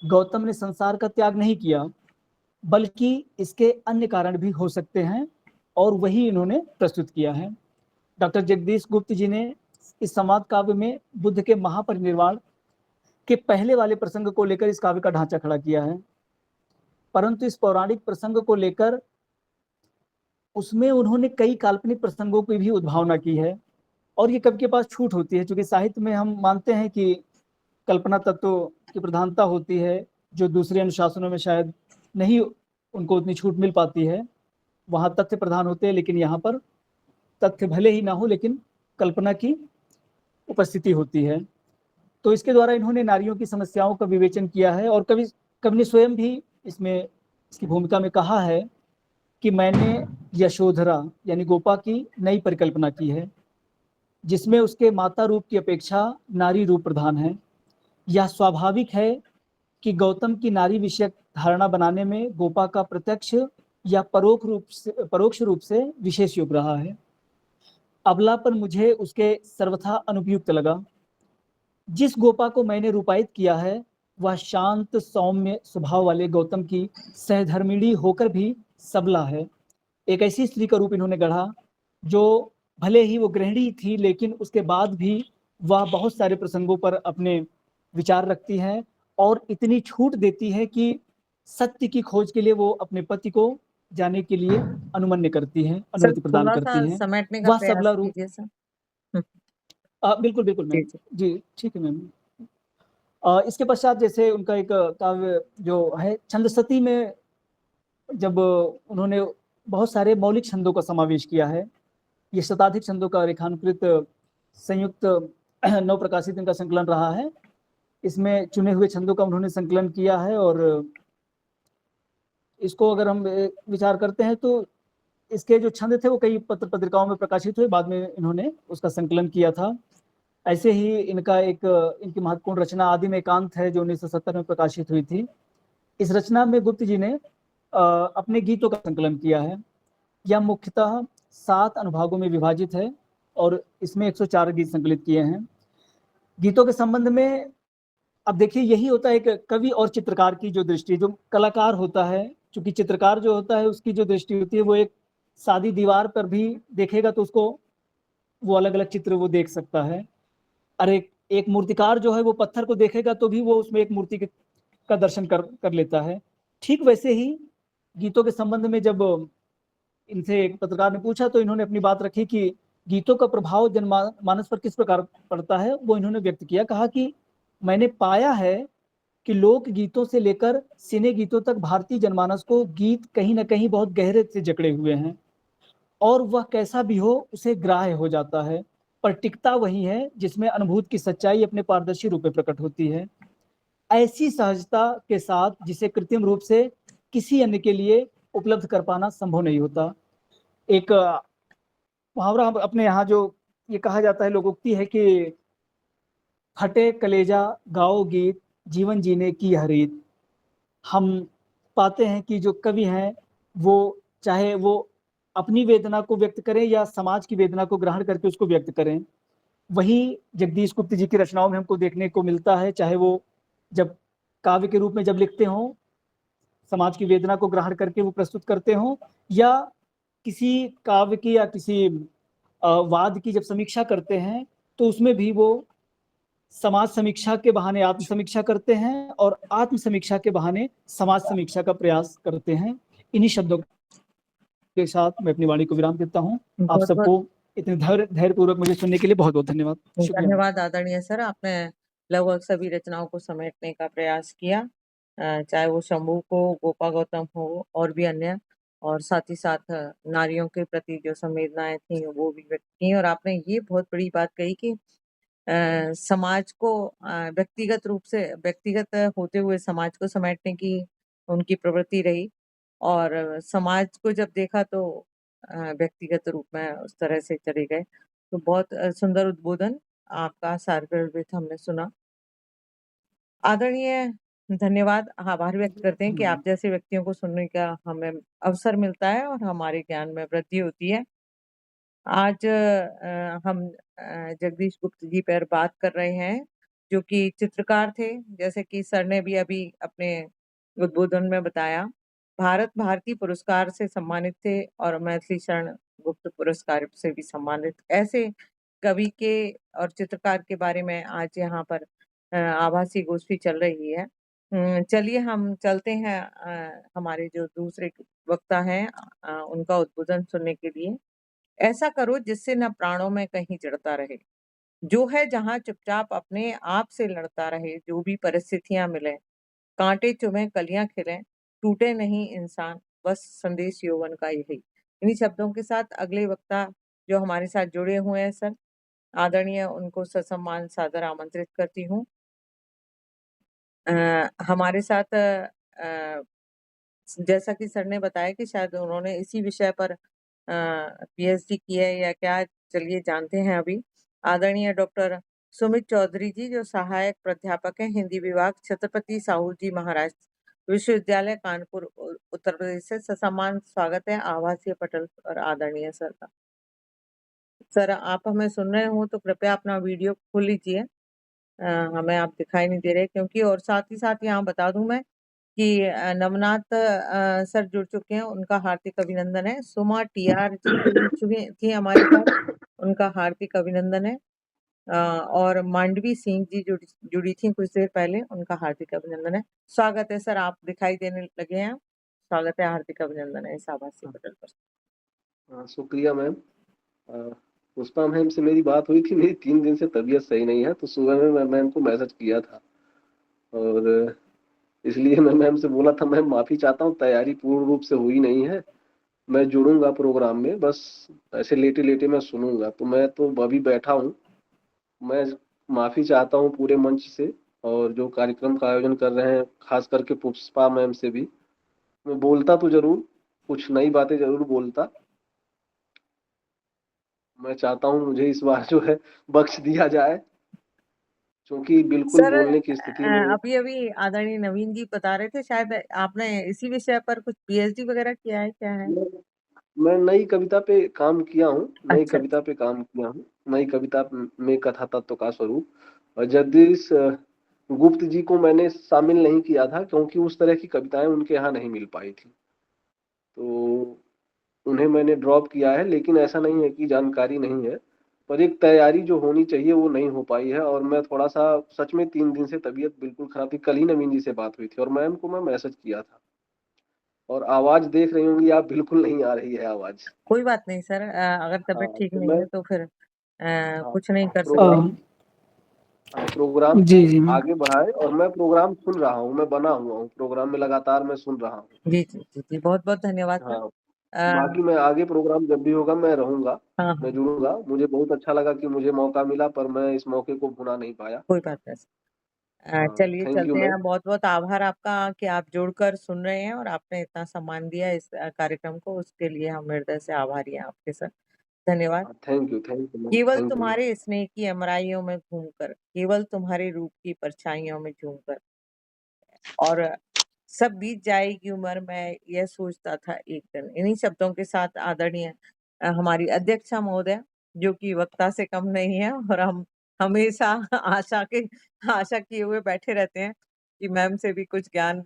गौतम ने संसार का त्याग नहीं किया, बल्कि इसके अन्य कारण भी हो सकते हैं और वही इन्होंने प्रस्तुत किया है। डॉक्टर जगदीश गुप्त जी ने इस संवाद काव्य में बुद्ध के महापरिनिर्वाण के पहले वाले प्रसंग को लेकर इस काव्य का ढांचा खड़ा किया है, परंतु इस पौराणिक प्रसंग को लेकर उसमें उन्होंने कई काल्पनिक प्रसंगों की भी उद्भावना की है और ये कवि के पास छूट होती है, क्योंकि साहित्य में हम मानते हैं कि कल्पना तत्व की प्रधानता होती है, जो दूसरे अनुशासनों में शायद नहीं उनको उतनी छूट मिल पाती है। वहाँ तथ्य प्रधान होते हैं, लेकिन यहाँ पर तथ्य भले ही ना हो लेकिन कल्पना की उपस्थिति होती है। तो इसके द्वारा इन्होंने नारियों की समस्याओं का विवेचन किया है और कवि ने स्वयं भी इसमें इसकी भूमिका में कहा है कि मैंने यशोधरा यानी गोपा की नई परिकल्पना की है, जिसमें उसके माता रूप की अपेक्षा नारी रूप प्रधान है। यह स्वाभाविक है कि गौतम की नारी विषयक धारणा बनाने में गोपा का प्रत्यक्ष या परोक्ष रूप से विशेष योग रहा है। अबला पर मुझे उसके सर्वथा अनुपयुक्त लगा। जिस गोपा को मैंने रूपायित किया है वह शांत सौम्य स्वभाव वाले गौतम की सहधर्मिणी होकर भी सबला है। एक ऐसी स्त्री का रूप इन्होंने गढ़ा जो भले ही वो गृहिणी थी, लेकिन उसके बाद भी वह बहुत सारे प्रसंगों पर अपने विचार रखती है और इतनी छूट देती है कि सत्य की खोज के लिए वो अपने पति को जाने के लिए अनुमन्य करती है, अनुमति प्रदान करती है। समेटने का वह प्रयास सबला रूप कीजिए सर। बिल्कुल बिल्कुल मैम, जी ठीक है मैम। इसके पश्चात जैसे उनका एक काव्य जो है छंदसती में, जब उन्होंने बहुत सारे मौलिक छंदों का समावेश किया है। ये शताधिक छंदों का रेखानुकृत संयुक्त नव प्रकाशित इनका संकलन रहा है। इसमें चुने हुए छंदों का उन्होंने संकलन किया है और इसको अगर हम विचार करते हैं तो इसके जो छंद थे वो कई पत्र पत्रिकाओं में प्रकाशित हुए, बाद में इन्होंने उसका संकलन किया था। ऐसे ही इनकी महत्वपूर्ण रचना आदिम एकांत है जो 1970 में प्रकाशित हुई थी। इस रचना में गुप्त जी ने अपने गीतों का संकलन किया है। यह मुख्यतः 7 अनुभागों में विभाजित है और इसमें 104 गीत संकलित किए हैं। गीतों के संबंध में अब देखिए, यही होता है एक कवि और चित्रकार की जो दृष्टि, जो कलाकार होता है, क्योंकि चित्रकार जो होता है उसकी जो दृष्टि होती है वो एक सादी दीवार पर भी देखेगा तो उसको वो अलग अलग चित्र वो देख सकता है। और एक एक मूर्तिकार जो है वो पत्थर को देखेगा तो भी वो उसमें एक मूर्ति का दर्शन कर लेता है। ठीक वैसे ही गीतों के संबंध में जब इनसे एक पत्रकार ने पूछा तो इन्होंने अपनी बात रखी कि गीतों का प्रभाव जनमानस पर किस प्रकार पड़ता है, वो इन्होंने व्यक्त किया। कहा कि मैंने पाया है कि लोक गीतों से लेकर सिने गीतों तक भारतीय जनमानस को गीत कहीं ना कहीं बहुत गहरे से जकड़े हुए हैं, और वह कैसा भी हो उसे ग्राह्य हो जाता है, पर टिकता वही है जिसमें अनुभूति की सच्चाई अपने पारदर्शी रूप में प्रकट होती है। ऐसी सहजता के साथ जिसे कृत्रिम रूप से किसी अन्य के लिए उपलब्ध कर पाना संभव नहीं होता। एक मुहावरा अपने यहाँ जो ये कहा जाता है, लोकोक्ति है कि फटे कलेजा गाओ गीत जीवन जीने की हरीत। हम पाते हैं कि जो कवि हैं वो चाहे वो अपनी वेदना को व्यक्त करें या समाज की वेदना को ग्रहण करके उसको व्यक्त करें, वही जगदीश गुप्त जी की रचनाओं में हमको देखने को मिलता है। चाहे वो जब काव्य के रूप में जब लिखते हों, समाज की वेदना को ग्रहण करके वो प्रस्तुत करते हों, या किसी काव्य की या किसी वाद की जब समीक्षा करते हैं तो उसमें भी वो समाज समीक्षा के बहाने आत्म समीक्षा करते हैं और आत्म समीक्षा के बहाने समाज समीक्षा का प्रयास करते हैं। इन्हीं शब्दों के साथ मैं अपनी वाणी को विराम देता हूँ। आप बहुत बहुत सबको इतने धैर्यपूर्वक मुझे सुनने के लिए बहुत बहुत धन्यवाद। शुक्रिया। धन्यवाद आदरणीय सर, आपने लगभग सभी रचनाओं को समेटने का प्रयास किया, चाहे वो शंभू को, गोपा गौतम हो और भी अन्य, और साथ ही साथ नारियों के प्रति जो संवेदनाएं थी वो भी व्यक्त की। और आपने ये बहुत बड़ी बात कही कि समाज को व्यक्तिगत रूप से व्यक्तिगत होते हुए समाज को समेटने की उनकी प्रवृत्ति रही, और समाज को जब देखा तो व्यक्तिगत रूप में उस तरह से चले गए। तो बहुत सुंदर उद्बोधन आपका सारगर्भित हमने सुना। आदरणीय धन्यवाद, आभार व्यक्त करते हैं कि आप जैसे व्यक्तियों को सुनने का हमें अवसर मिलता है और हमारे ज्ञान में वृद्धि होती है। आज हम जगदीश गुप्त जी पर बात कर रहे हैं, जो कि चित्रकार थे, जैसे कि सर ने भी अभी अपने उद्बोधन में बताया। भारत भारती पुरस्कार से सम्मानित थे और मैथिली शरण गुप्त पुरस्कार से भी सम्मानित। ऐसे कवि के और चित्रकार के बारे में आज यहाँ पर आभासी गोष्ठी चल रही है। चलिए हम चलते हैं हमारे जो दूसरे वक्ता हैं उनका उद्बोधन सुनने के लिए। ऐसा करो जिससे न प्राणों में कहीं जड़ता रहे, जो है जहां चुपचाप अपने आप से लड़ता रहे। जो भी परिस्थितियां मिले, कांटे चुभे कलियां खिलें, टूटे नहीं इंसान, बस संदेश यौवन का यही। इन्हीं शब्दों के साथ अगले वक्ता जो हमारे साथ जुड़े हुए हैं सर, आदरणीय, उनको ससम्मान सादर आमंत्रित करती हूँ। हमारे साथ जैसा कि सर ने बताया कि शायद उन्होंने इसी विषय पर पीएचडी की है या क्या, चलिए जानते हैं अभी। आदरणीय डॉक्टर सुमित चौधरी जी, जो सहायक प्राध्यापक हैं हिंदी विभाग, छत्रपति साहू जी महाराज विश्वविद्यालय कानपुर उत्तर प्रदेश से। ससम्मान स्वागत है आभासीय पटल पर आदरणीय सर का। सर, आप हमें सुन रहे हो तो कृपया अपना वीडियो खोल लीजिए, हमें आप दिखाई नहीं दे रहे क्योंकि। और साथ ही साथ यहाँ बता दूं मैं कि नवनाथ सर जुड़ चुके हैं, उनका हार्दिक अभिनंदन है। सुमा टीआर जी जुड़ चुकी थी हमारे साथ, उनका हार्दिक अभिनंदन है। और मांडवी सिंह जी जुड़ी थी कुछ देर पहले, उनका हार्दिक अभिनंदन है। स्वागत है सर, आप दिखाई देने लगे हैं। स्वागत है, हार्दिक अभिनंदन है इस आभासी पटल पर। शुक्रिया मैम। पुष्पा मैम से मेरी बात हुई थी, मेरी 3 दिन से तबीयत सही नहीं है, तो सुबह में मैं मैम को मैसेज किया था और इसलिए मैं मैम से बोला था मैम माफी चाहता हूँ, तैयारी पूर्ण रूप से हुई नहीं है, मैं जुड़ूंगा प्रोग्राम में, बस ऐसे लेटे लेटे मैं सुनूंगा। तो मैं तो अभी बैठा हूँ, मैं माफी चाहता हूँ पूरे मंच से और जो कार्यक्रम का आयोजन कर रहे हैं, खास करके पुष्पा मैम से भी। मैं बोलता तो जरूर, कुछ नई बातें जरूर बोलता। मैं चाहता हूँ मुझे इस बार जो है बख्श दिया जाए, क्योंकि बिल्कुल सर, बोलने की स्थिति में। अभी अभी आदरणीय नवीन जी बता रहे थे शायद आपने इसी विषय पर कुछ पीएचडी वगैरह किया है, क्या है? मैं नई कविता पे काम किया हूँ, नई अच्छा, कविता पे काम किया हूँ, नई कविता में कथा तत्व का स्वरूप। और जगदीश गुप्त जी को मैंने शामिल नहीं किया था क्योंकि उस तरह की कविताएं उनके यहाँ नहीं मिल पाई थी, तो उन्हें मैंने ड्रॉप किया है। लेकिन ऐसा नहीं है कि जानकारी नहीं है, पर एक तैयारी जो होनी चाहिए वो नहीं हो पाई है। और मैं थोड़ा सा सच में 3 दिन से तबीयत बिल्कुल खराब थी। कल ही नवीन जी से बात हुई थी और मैम को मैं मैसेज किया था, और आवाज देख रही होंगी आप, बिल्कुल नहीं आ रही है आवाज। कोई बात नहीं सर, अगर तबीयत हाँ ठीक तो नहीं मैं, है तो फिर हाँ कुछ नहीं कर सकते। प्रोग्राम, हाँ प्रोग्राम को जी जी मैम। आगे बढ़ाए। और मैं प्रोग्राम सुन रहा हूँ, मैं बना हुआ हूँ प्रोग्राम में, लगातार मैं सुन रहा हूँ। जी जी जी जी, बहुत बहुत धन्यवाद सर। हाँ, अ, बाकी मैं आगे प्रोग्राम जब भी होगा मैं रहूंगा, हाँ मैं हाँ, जुड़ूंगा। मुझे बहुत अच्छा लगा कि मुझे मौका मिला, पर मैं इस मौके को भुना नहीं पाया। कोई बात नहीं सर। हाँ, चलिए थैंक यू चलते मैम। हैं। बहुत बहुत आभार आपका कि आप जुड़कर सुन रहे हैं और आपने इतना सम्मान दिया इस कार्यक्रम को, उसके लिए हम हृदय से आभारी हैं आपके सर। धन्यवाद। थैंक यू मैम, केवल थैंक यू मैम। तुम्हारे स्नेह की अमराइयों में घूमकर, केवल तुम्हारे रूप की परछाइयों में झूमकर, और सब बीत जाएगी उम्र, मैं यह सोचता था एक दिन। इन्हीं शब्दों के साथ आदरणीय हमारी अध्यक्षा महोदय, जो कि वक्ता से कम नहीं है, और हम हमेशा आशा किए हुए बैठे रहते हैं कि मैम से भी कुछ ज्ञान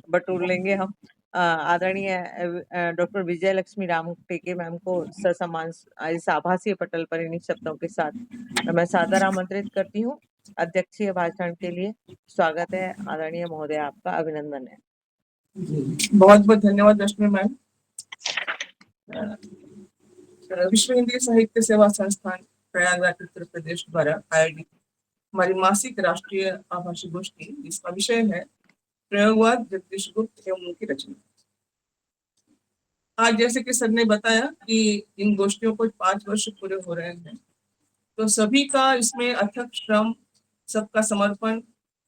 बटोर लेंगे हम। आदरणीय डॉक्टर विजय लक्ष्मी राम टेके मैम को ससम्मान इस आभासीय पटल पर इन्हीं शब्दों के साथ मैं सादर आमंत्रित करती हूँ अध्यक्षीय भाषण के लिए। स्वागत है आदरणीय महोदय, आपका अभिनंदन है। बहुत बहुत धन्यवाद रश्मि मैम। विश्व हिंदी साहित्य सेवा संस्थान प्रयागराज उत्तर प्रदेश द्वारा आयोजित हमारी मासिक राष्ट्रीय आभासी गोष्ठी, जिसका विषय है प्रयोगवाद जगदीश गुप्त एवं उनकी रचना। आज जैसे कि सर ने बताया कि इन गोष्ठियों को 5 वर्ष पूरे हो रहे हैं, तो सभी का इसमें अथक श्रम, सबका समर्पण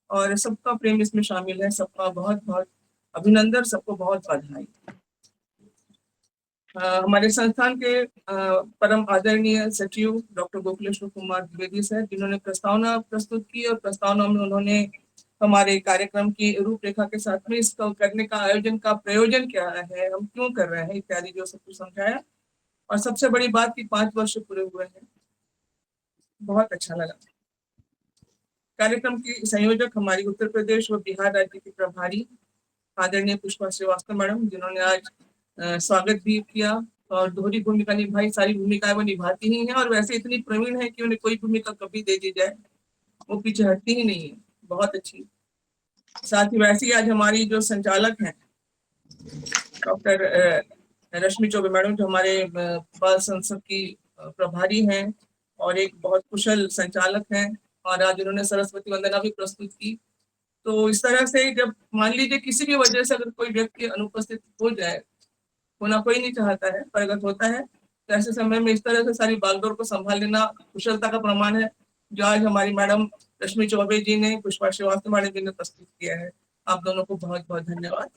और सबका प्रेम इसमें शामिल है। सबका बहुत बहुत अभिनंदन, सबको बहुत बधाई। हमारे संस्थान के परम आदरणीय सचिव डॉक्टर गोकुलेश्वर कुमार द्विवेदी सर, जिन्होंने प्रस्तावना प्रस्तुत की, और प्रस्तावना में उन्होंने हमारे कार्यक्रम की रूपरेखा के साथ में इसका करने का आयोजन का प्रयोजन क्या है, हम क्यों कर रहे हैं इत्यादि जो सब कुछ समझाया। और सबसे बड़ी बात कि 5 वर्ष पूरे हुए हैं, बहुत अच्छा लगा। कार्यक्रम की संयोजक हमारी उत्तर प्रदेश व बिहार राज्य की प्रभारी आदरणीय पुष्पा श्रीवास्तव मैडम, जिन्होंने आज स्वागत भी किया और दोहरी भूमिका निभाई। सारी भूमिकाएं वो निभाती ही हैं, और वैसे इतनी प्रवीण है कि उन्हें कोई भूमिका कभी दे दी जाए वो पीछे हटती ही नहीं है, बहुत अच्छी। साथ ही वैसे ही आज हमारी जो संचालक हैं डॉक्टर रश्मि चौबे मैडम, जो हमारे बाल संसद की प्रभारी हैं और एक बहुत कुशल संचालक हैं, और आज उन्होंने सरस्वती वंदना भी प्रस्तुत की। तो इस तरह से जब मान लीजिए किसी भी वजह से अगर कोई व्यक्ति अनुपस्थित हो जाए, होना कोई नहीं चाहता है, पर अगर होता है तो ऐसे समय में इस तरह से सारी बागडोर को संभाल लेना कुशलता का प्रमाण है, जो आज हमारी मैडम रश्मि चौबे जी ने, पुष्पा श्रीवास्तव मैडम जी ने प्रस्तुत किया है। आप दोनों को बहुत बहुत धन्यवाद।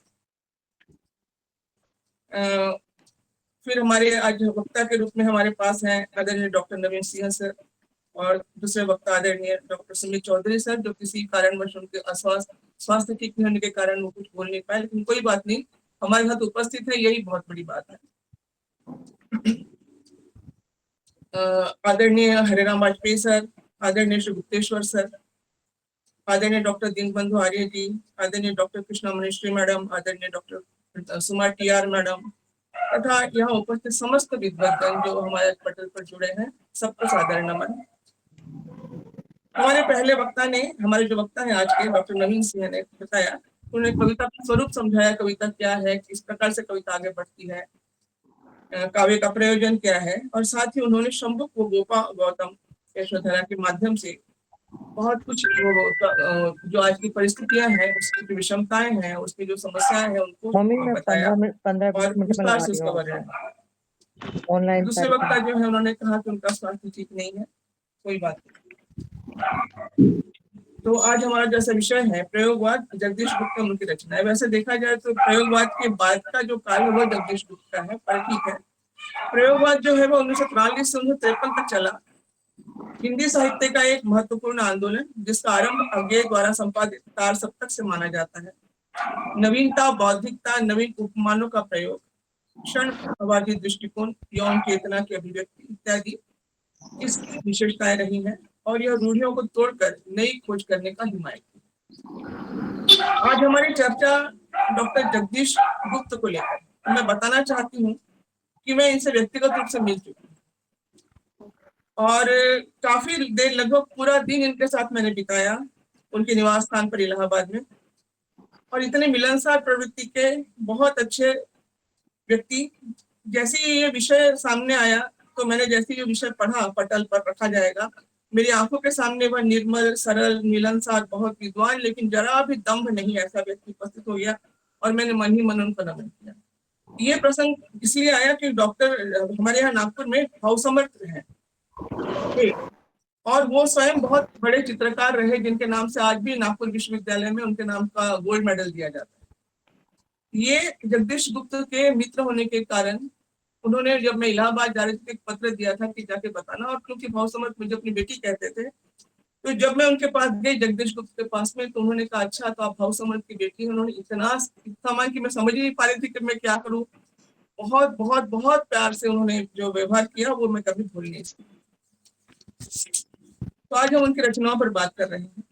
फिर हमारे आज वक्ता के रूप में हमारे पास हैं आदरणीय डॉक्टर नवीन सिंह सर, और दूसरे वक्ता आदरणीय डॉक्टर सुमित चौधरी सर, जो किसी कारणवश उनके स्वास्थ्य ठीक नहीं होने के कारण वो कुछ बोल नहीं पाए, लेकिन कोई बात नहीं, हमारे साथ उपस्थित है, यही बहुत बड़ी बात है। आदरणीय हरिराम वाजपेयी सर, आदरणीय श्री गुप्तेश्वर सर, आदरणीय डॉक्टर दीनबंधु आर्य जी, आदरणीय डॉक्टर कृष्णा मनीश्री मैडम, आदरणीय डॉक्टर सुमा टीआर मैडम, तथा यहाँ उपस्थित समस्त विद्वद्गण जो हमारे पटल पर जुड़े हैं, सबको सादर नमन। हमारे पहले वक्ता ने, हमारे जो वक्ता हैं आज के डॉक्टर नवीन सिंह ने बताया, उन्होंने कविता का स्वरूप समझाया, कविता क्या है, किस प्रकार से कविता आगे बढ़ती है, काव्य का प्रयोजन क्या है, और साथ ही उन्होंने शंभुक व गोपा गौतम यशोधरा के माध्यम से बहुत कुछ जो आज की परिस्थितियां हैं, उसकी जो विषमताएं हैं, उसकी जो समस्याएं हैं, मम्मी उनको मैं बताया 15-20 और मिनट में विस्तार लगा से रही उसका हूँ वर्णन। आपको ऑनलाइन दूसरे वक्ता जो है उन्होंने कहा कि उनका स्वास्थ्य ठीक नहीं है, कोई बात नहीं। तो आज हमारा जैसा विषय है प्रयोगवाद जगदीश गुप्त उनकी रचना है। वैसे देखा जाए तो प्रयोगवाद के बाद का जो काल है वो जगदीश गुप्त का है, पर ठीक है। प्रयोगवाद जो है वो 1943 से 1953 तक चला। हिंदी साहित्य का एक महत्वपूर्ण आंदोलन, जिसका आरंभ अज्ञेय द्वारा संपादित तार सप्तक से माना जाता है। नवीनता, बौद्धिकता, नवीन उपमानों का प्रयोग, क्षणवादी दृष्टिकोण, यौन चेतना की अभिव्यक्ति इत्यादि इसकी विशेषताएं रही हैं, और यह रूढ़ियों को तोड़कर नई खोज करने का हिमायत की। आज हमारी चर्चा डॉक्टर जगदीश गुप्त को लेकर। मैं बताना चाहती हूँ कि मैं इनसे व्यक्तिगत रूप से मिल चुकी हूँ, और काफी देर, लगभग पूरा दिन इनके साथ मैंने बिताया उनके निवास स्थान पर इलाहाबाद में। और इतने मिलनसार प्रवृत्ति के बहुत अच्छे व्यक्ति। जैसे ही ये विषय सामने आया तो मैंने जैसे ये विषय पढ़ा, पटल पर रखा जाएगा, मेरी आंखों के सामने वह निर्मल, सरल, मिलनसार, बहुत विद्वान, लेकिन जरा भी दम्भ नहीं ऐसा व्यक्ति उपस्थित हो गया और मैंने मन ही मन उनको नमन किया। ये प्रसंग इसलिए आया कि डॉक्टर हमारे यहाँ नागपुर में भाव समर्थ हैं और वो स्वयं बहुत बड़े चित्रकार रहे, जिनके नाम से आज भी नागपुर विश्वविद्यालय में उनके नाम का गोल्ड मेडल दिया जाता है। ये जगदीश गुप्त के मित्र होने के कारण उन्होंने, जब मैं इलाहाबाद जा रही थी, एक पत्र दिया था कि जाके बताना। और क्योंकि भाव समर्थ मुझे अपनी बेटी कहते थे, तो जब मैं उनके पास गई जगदीश गुप्त के पास में, तो उन्होंने कहा अच्छा तो आप भाव समर्थ की बेटी हैं। उन्होंने इतना मान कि मैं समझ ही नहीं पा रही थी कि मैं क्या करूं। बहुत बहुत बहुत प्यार से उन्होंने जो व्यवहार किया वो मैं कभी भूल नहीं सकती। तो आज हम उनकी रचनाओं पर बात कर रहे हैं।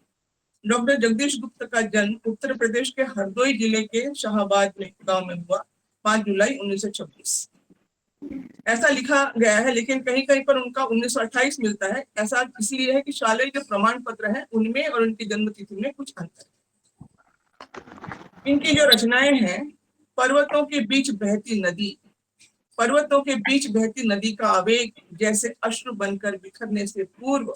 डॉक्टर जगदीश गुप्त का जन्म उत्तर प्रदेश के हरदोई जिले के शाहाबाद में गांव में हुआ 5 जुलाई 1926। ऐसा लिखा गया है, लेकिन कहीं कहीं पर उनका 1928 मिलता है। ऐसा इसलिए है कि शालेय जो प्रमाण पत्र है उनमें और उनकी जन्म तिथि में कुछ अंतर है। इनकी जो रचनाएं हैं, पर्वतों के बीच बहती नदी, पर्वतों के बीच बहती नदी का आवेग जैसे अश्रु बनकर बिखरने से पूर्व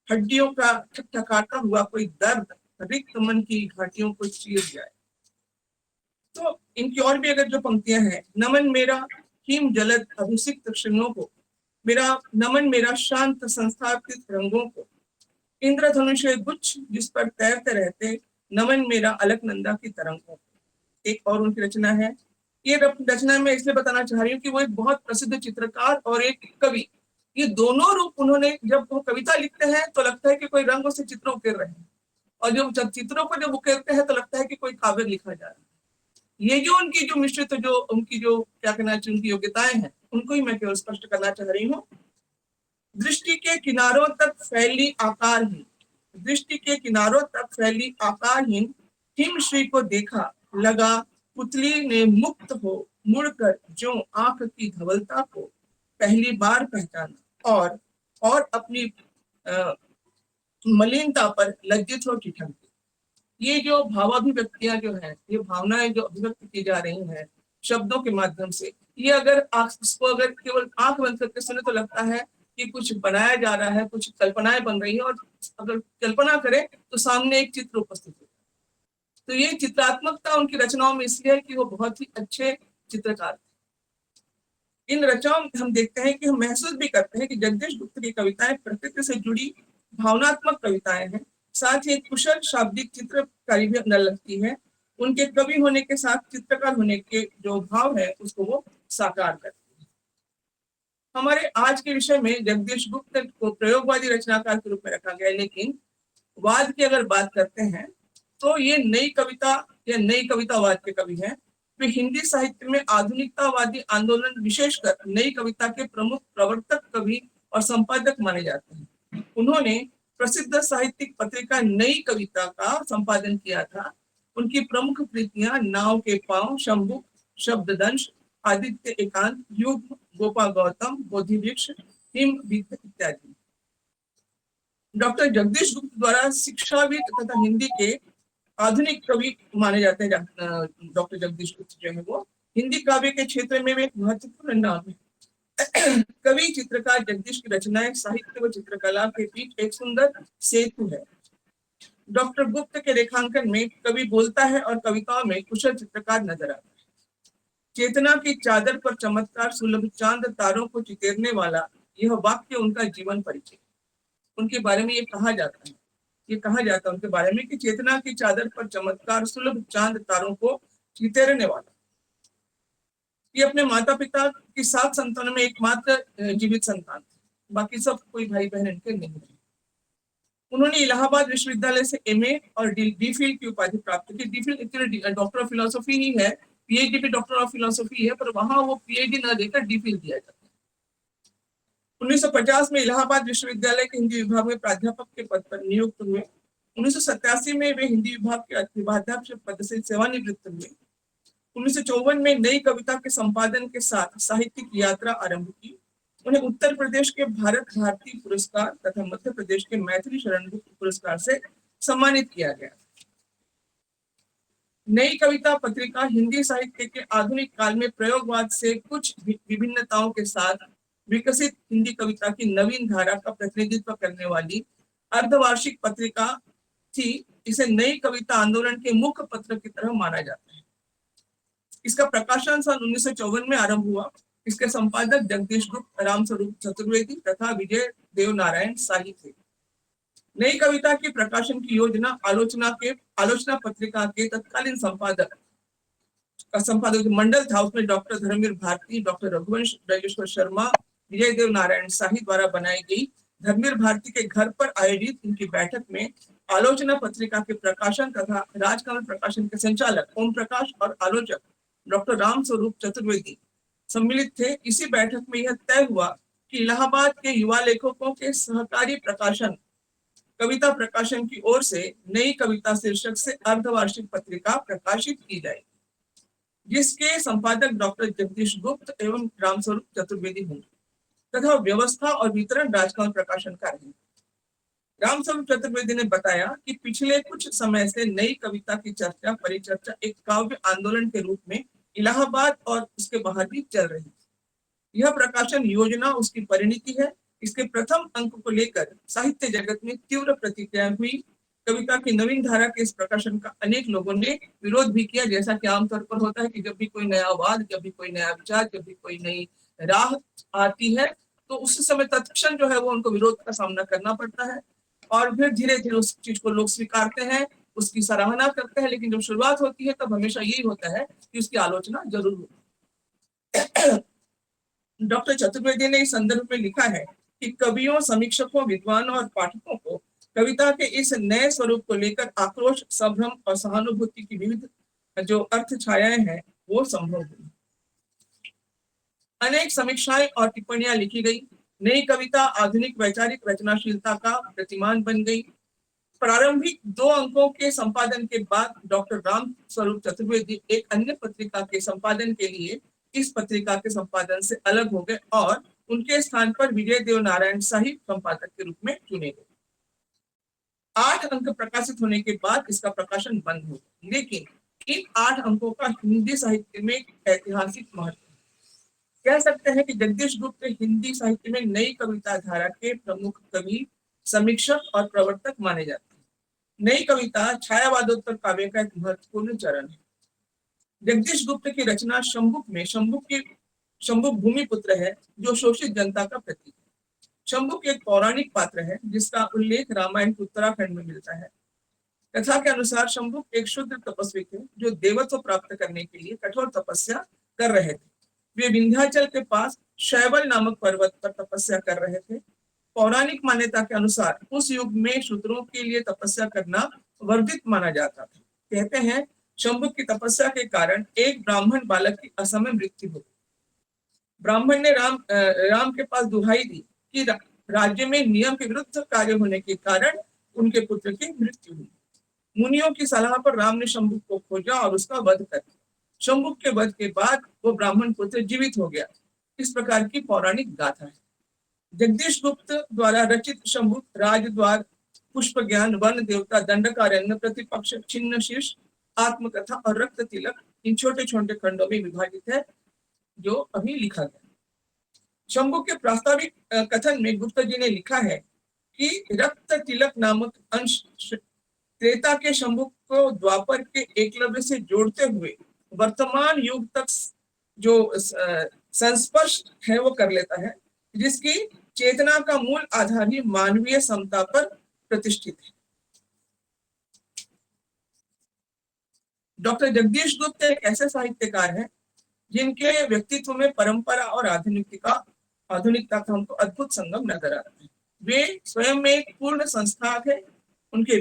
हड्डियों का ठकठकाता हुआ कोई दर्द रिक्त मन की घाटियों को चीर जाए। तो इनकी और भी अगर जो पंक्तियां हैं, नमन मेरा हिम जलद अभिषिक्त क्षणों को, मेरा नमन मेरा शांत संस्थापित रंगों को, इंद्रधनुष गुच्छ जिस पर तैरते रहते, नमन मेरा अलकनंदा की तरंगों को। एक और उनकी रचना है, ये रचना मैं इसलिए बताना चाह रही हूँ कि वो एक बहुत प्रसिद्ध चित्रकार और एक कवि, ये दोनों रूप उन्होंने, जब वो कविता लिखते हैं तो लगता है कि कोई रंगों से चित्र उकेर रहे हैं, और जब चित्रों को जब उकेरते हैं तो लगता है कि कोई काव्य लिखा जा रहा है। ये जो उनकी जो मिश्रित, जो उनकी जो क्या कहना चाहिए, उनकी योग्यताएं हैं, उनको ही मैं केवल स्पष्ट करना चाह रही हूँ। दृष्टि के किनारों तक फैली आकारहीन, दृष्टि के किनारों तक फैली आकारहीन हिम श्री को देखा, लगा पुतली ने मुक्त हो मुड़कर जो आंख की धवलता को पहली बार पहचाना, और अपनी मलिनता पर लज्जित हो ठिठकती। ये जो भावाभिव्यक्तियां जो हैं, ये भावनाएं जो अभिव्यक्त की जा रही हैं शब्दों के माध्यम से, ये अगर इसको अगर केवल आंख बंद करके सुने तो लगता है कि कुछ बनाया जा रहा है, कुछ कल्पनाएं बन रही है, और अगर कल्पना करें तो सामने एक चित्र उपस्थित होता है। तो ये चित्रात्मकता उनकी रचनाओं में इसलिए है कि वो बहुत ही अच्छे चित्रकार थे। इन रचनाओं में हम देखते हैं कि हम महसूस भी करते हैं कि जगदीश गुप्त की कविताएं प्रकृति से जुड़ी भावनात्मक कविताएं हैं, साथ ही एक कुशल शाब्दिक चित्रकारी भी अंदर लगती है। उनके कवि होने के साथ चित्रकार होने के जो भाव है उसको वो साकार करते हैं। हमारे आज के विषय में जगदीश गुप्त को प्रयोगवादी रचनाकार के रूप में रखा गया है, लेकिन वाद की अगर बात करते हैं तो ये नई कविता या नई कवितावाद के कवि हैं। वे हिंदी साहित्य में आधुनिकतावादी आंदोलन, विशेषकर नई कविता के प्रमुख प्रवर्तक, कवि और संपादक माने जाते हैं। उन्होंने प्रसिद्ध साहित्यिक पत्रिका नई कविता का संपादन किया था। उनकी प्रमुख कृतियां नाव के पांव, शंभु, शब्ददंश, आदित्य एकांत, युग, गोपाल गौतम, बोधिवृक्ष, हिम इत्यादि। डॉक्टर जगदीश गुप्त द्वारा शिक्षाविद तथा हिंदी के आधुनिक कवि माने जाते हैं। डॉक्टर जगदीश गुप्त जो है वो हिंदी काव्य के क्षेत्र में एक महत्वपूर्ण नाम है। कवि चित्रकार जगदीश की रचनाएं साहित्य व चित्रकला के बीच एक सुंदर सेतु है। डॉक्टर गुप्त के रेखांकन में कवि बोलता है और कविताओं में कुशल चित्रकार नजर आता है। चेतना की चादर पर चमत्कार सुलभ चांद तारों को चितेरने वाला यह वाक्य उनका जीवन परिचय। उनके बारे में ये कहा जाता है उनके बारे में कि चेतना की चादर पर चमत्कार सुलभ चांद तारों को चितेरने वाला। ये अपने माता पिता की 7 संतानों में एकमात्र जीवित संतान थे, बाकी सब कोई भाई बहन इनके नहीं थे। उन्होंने इलाहाबाद विश्वविद्यालय से एमए और डी.फिल की उपाधि प्राप्त की। डी.फिल डॉक्टर ऑफ फिलोसफी ही है, पीएचडी भी डॉक्टर ऑफ फिलोसफी है, पर वहां वो पीएचडी न देकर डी.फिल दिया जाता है। 1950 में इलाहाबाद विश्वविद्यालय के हिंदी विभाग में प्राध्यापक के पद पर नियुक्त हुए। 1987 में वे हिंदी विभाग के अध्यक्ष पद से सेवानिवृत्त हुए। 1954 में नई कविता के संपादन के साथ साहित्यिक यात्रा आरंभ की। उन्हें उत्तर प्रदेश के भारत भारती पुरस्कार तथा मध्य प्रदेश के मैथिली शरण गुप्त पुरस्कार से सम्मानित किया गया। नई कविता पत्रिका हिंदी साहित्य के आधुनिक काल में प्रयोगवाद से कुछ विभिन्नताओं के साथ विकसित हिंदी कविता की नवीन धारा का प्रतिनिधित्व करने वाली अर्धवार्षिक पत्रिका थी। इसे नई कविता आंदोलन के मुख्य पत्र की तरह माना जाता है। इसका प्रकाशन सन 1954 में आरंभ हुआ। इसके संपादक जगदीश गुप्त, रामस्वरूप चतुर्वेदी तथा विजय देव नारायण शाही थे। नई कविता की प्रकाशन की योजना आलोचना पत्रिका के तत्कालीन संपादक मंडल था, उसमें डॉक्टर धर्मवीर भारती, डॉक्टर रघुवंश राजेश्वर शर्मा, विजय देव नारायण शाही द्वारा बनाई गई। धर्मवीर भारती के घर पर आयोजित इनकी बैठक में आलोचना पत्रिका के प्रकाशन तथा राजकमल प्रकाशन के संचालक ओम प्रकाश और आलोचक डॉक्टर रामस्वरूप चतुर्वेदी सम्मिलित थे। इसी बैठक में यह तय हुआ कि इलाहाबाद के युवा लेखकों के सहकारी प्रकाशन कविता प्रकाशन की ओर से नई कविता शीर्षक से अर्धवार्षिक पत्रिका प्रकाशित की जाएगी, जिसके संपादक डॉक्टर जगदीश गुप्त एवं रामस्वरूप चतुर्वेदी होंगे तथा व्यवस्था और वितरण राजकमल प्रकाशन का रहेगा। रामस्वरूप चतुर्वेदी ने बताया कि पिछले कुछ समय से नई कविता की चर्चा परिचर्चा एक काव्य आंदोलन के रूप में इलाहाबाद और उसके बाहर भी चल रही है। यह प्रकाशन योजना उसकी परिणति है। इसके प्रथम अंक को लेकर साहित्य जगत में तीव्र प्रतिक्रिया हुई। कविता की नवीन धारा के इस प्रकाशन का अनेक लोगों ने विरोध भी किया, जैसा कि आमतौर पर होता है कि जब भी कोई नया वाद, जब भी कोई नया विचार, जब भी कोई नई राह आती है तो उस समय तत्क्षण जो है वो उनको विरोध का सामना करना पड़ता है और फिर धीरे धीरे उस चीज को लोग स्वीकारते हैं, उसकी सराहना करते हैं। लेकिन जब शुरुआत होती है तब हमेशा यही होता है कि उसकी आलोचना जरूर होती है। डॉक्टर चतुर्वेदी ने इस संदर्भ में लिखा है कि कवियों, समीक्षकों, विद्वानों और पाठकों को कविता के इस नए स्वरूप को लेकर आक्रोश, संभ्रम और सहानुभूति की विविध जो अर्थ छायाएं हैं वो संभव हुई। अनेक समीक्षाएं और टिप्पणियां लिखी गई। नई कविता आधुनिक वैचारिक रचनाशीलता का प्रतिमान बन गई। प्रारंभिक 2 अंकों के संपादन के बाद डॉक्टर राम स्वरूप चतुर्वेदी एक अन्य पत्रिका के संपादन के लिए इस पत्रिका के संपादन से अलग हो गए और उनके स्थान पर विजय देव नारायण शाही संपादक के रूप में चुने गए। 8 अंक प्रकाशित होने के बाद इसका प्रकाशन बंद हो गया, लेकिन इन 8 अंकों का हिंदी साहित्य में ऐतिहासिक महत्व है। कह सकते हैं कि जगदीश गुप्त हिंदी साहित्य में नई कविता धारा के प्रमुख कवि, समीक्षक और प्रवर्तक माने जाते हैं। नई कविता छायावादोत्तर काव्य का एक महत्वपूर्ण चरण है। जगदीश गुप्त की रचना शंभुक में शंभुक भूमिपुत्र है, जो शोषित जनता का प्रतीक है। शंभुक एक पौराणिक पात्र है जिसका उल्लेख रामायण के उत्तराखंड में मिलता है। कथा के अनुसार शंभुक एक शूद्र तपस्वी थे जो देवत्व प्राप्त करने के लिए कठोर तपस्या कर रहे थे। वे विंध्याचल के पास शैवल नामक पर्वत पर तपस्या कर रहे थे। पौराणिक मान्यता के अनुसार उस युग में शूद्रों के लिए तपस्या करना वर्जित माना जाता था। कहते हैं शंभुक की तपस्या के कारण एक ब्राह्मण बालक की असमय मृत्यु हो गई। ब्राह्मण ने राम के पास दुहाई दी कि राज्य में नियम के विरुद्ध कार्य होने के कारण उनके पुत्र की मृत्यु हुई। मुनियों की सलाह पर राम ने शंभुक को खोजा और उसका वध कर दिया। शंभुक के वध के बाद वो ब्राह्मण पुत्र जीवित हो गया। इस प्रकार की पौराणिक गाथा है। जगदीश गुप्त द्वारा रचित शंभुक राजद्वार, पुष्प ज्ञान, वन देवता, दंडकारण्य, प्रतिपक्ष, छिन्न शीर्ष, आत्मकथा और रक्त तिलक इन छोटे छोटे खंडों में विभाजित है जो अभी लिखा गया। शंभुक के प्रास्ताविक कथन में गुप्त जी ने लिखा है कि रक्त तिलक नामक अंश त्रेता के शंभुक को द्वापर के एकलव्य से जोड़ते हुए वर्तमान युग तक जो संस्पर्श है वो कर लेता है, जिसकी चेतना का मूल आधार ही मानवीय समता पर प्रतिष्ठित है। डॉक्टर जगदीश गुप्त एक ऐसे साहित्यकार हैं जिनके व्यक्तित्व में परंपरा और आधुनिकता का हमको अद्भुत संगम नजर आता है। वे स्वयं में एक पूर्ण संस्था थे। उनके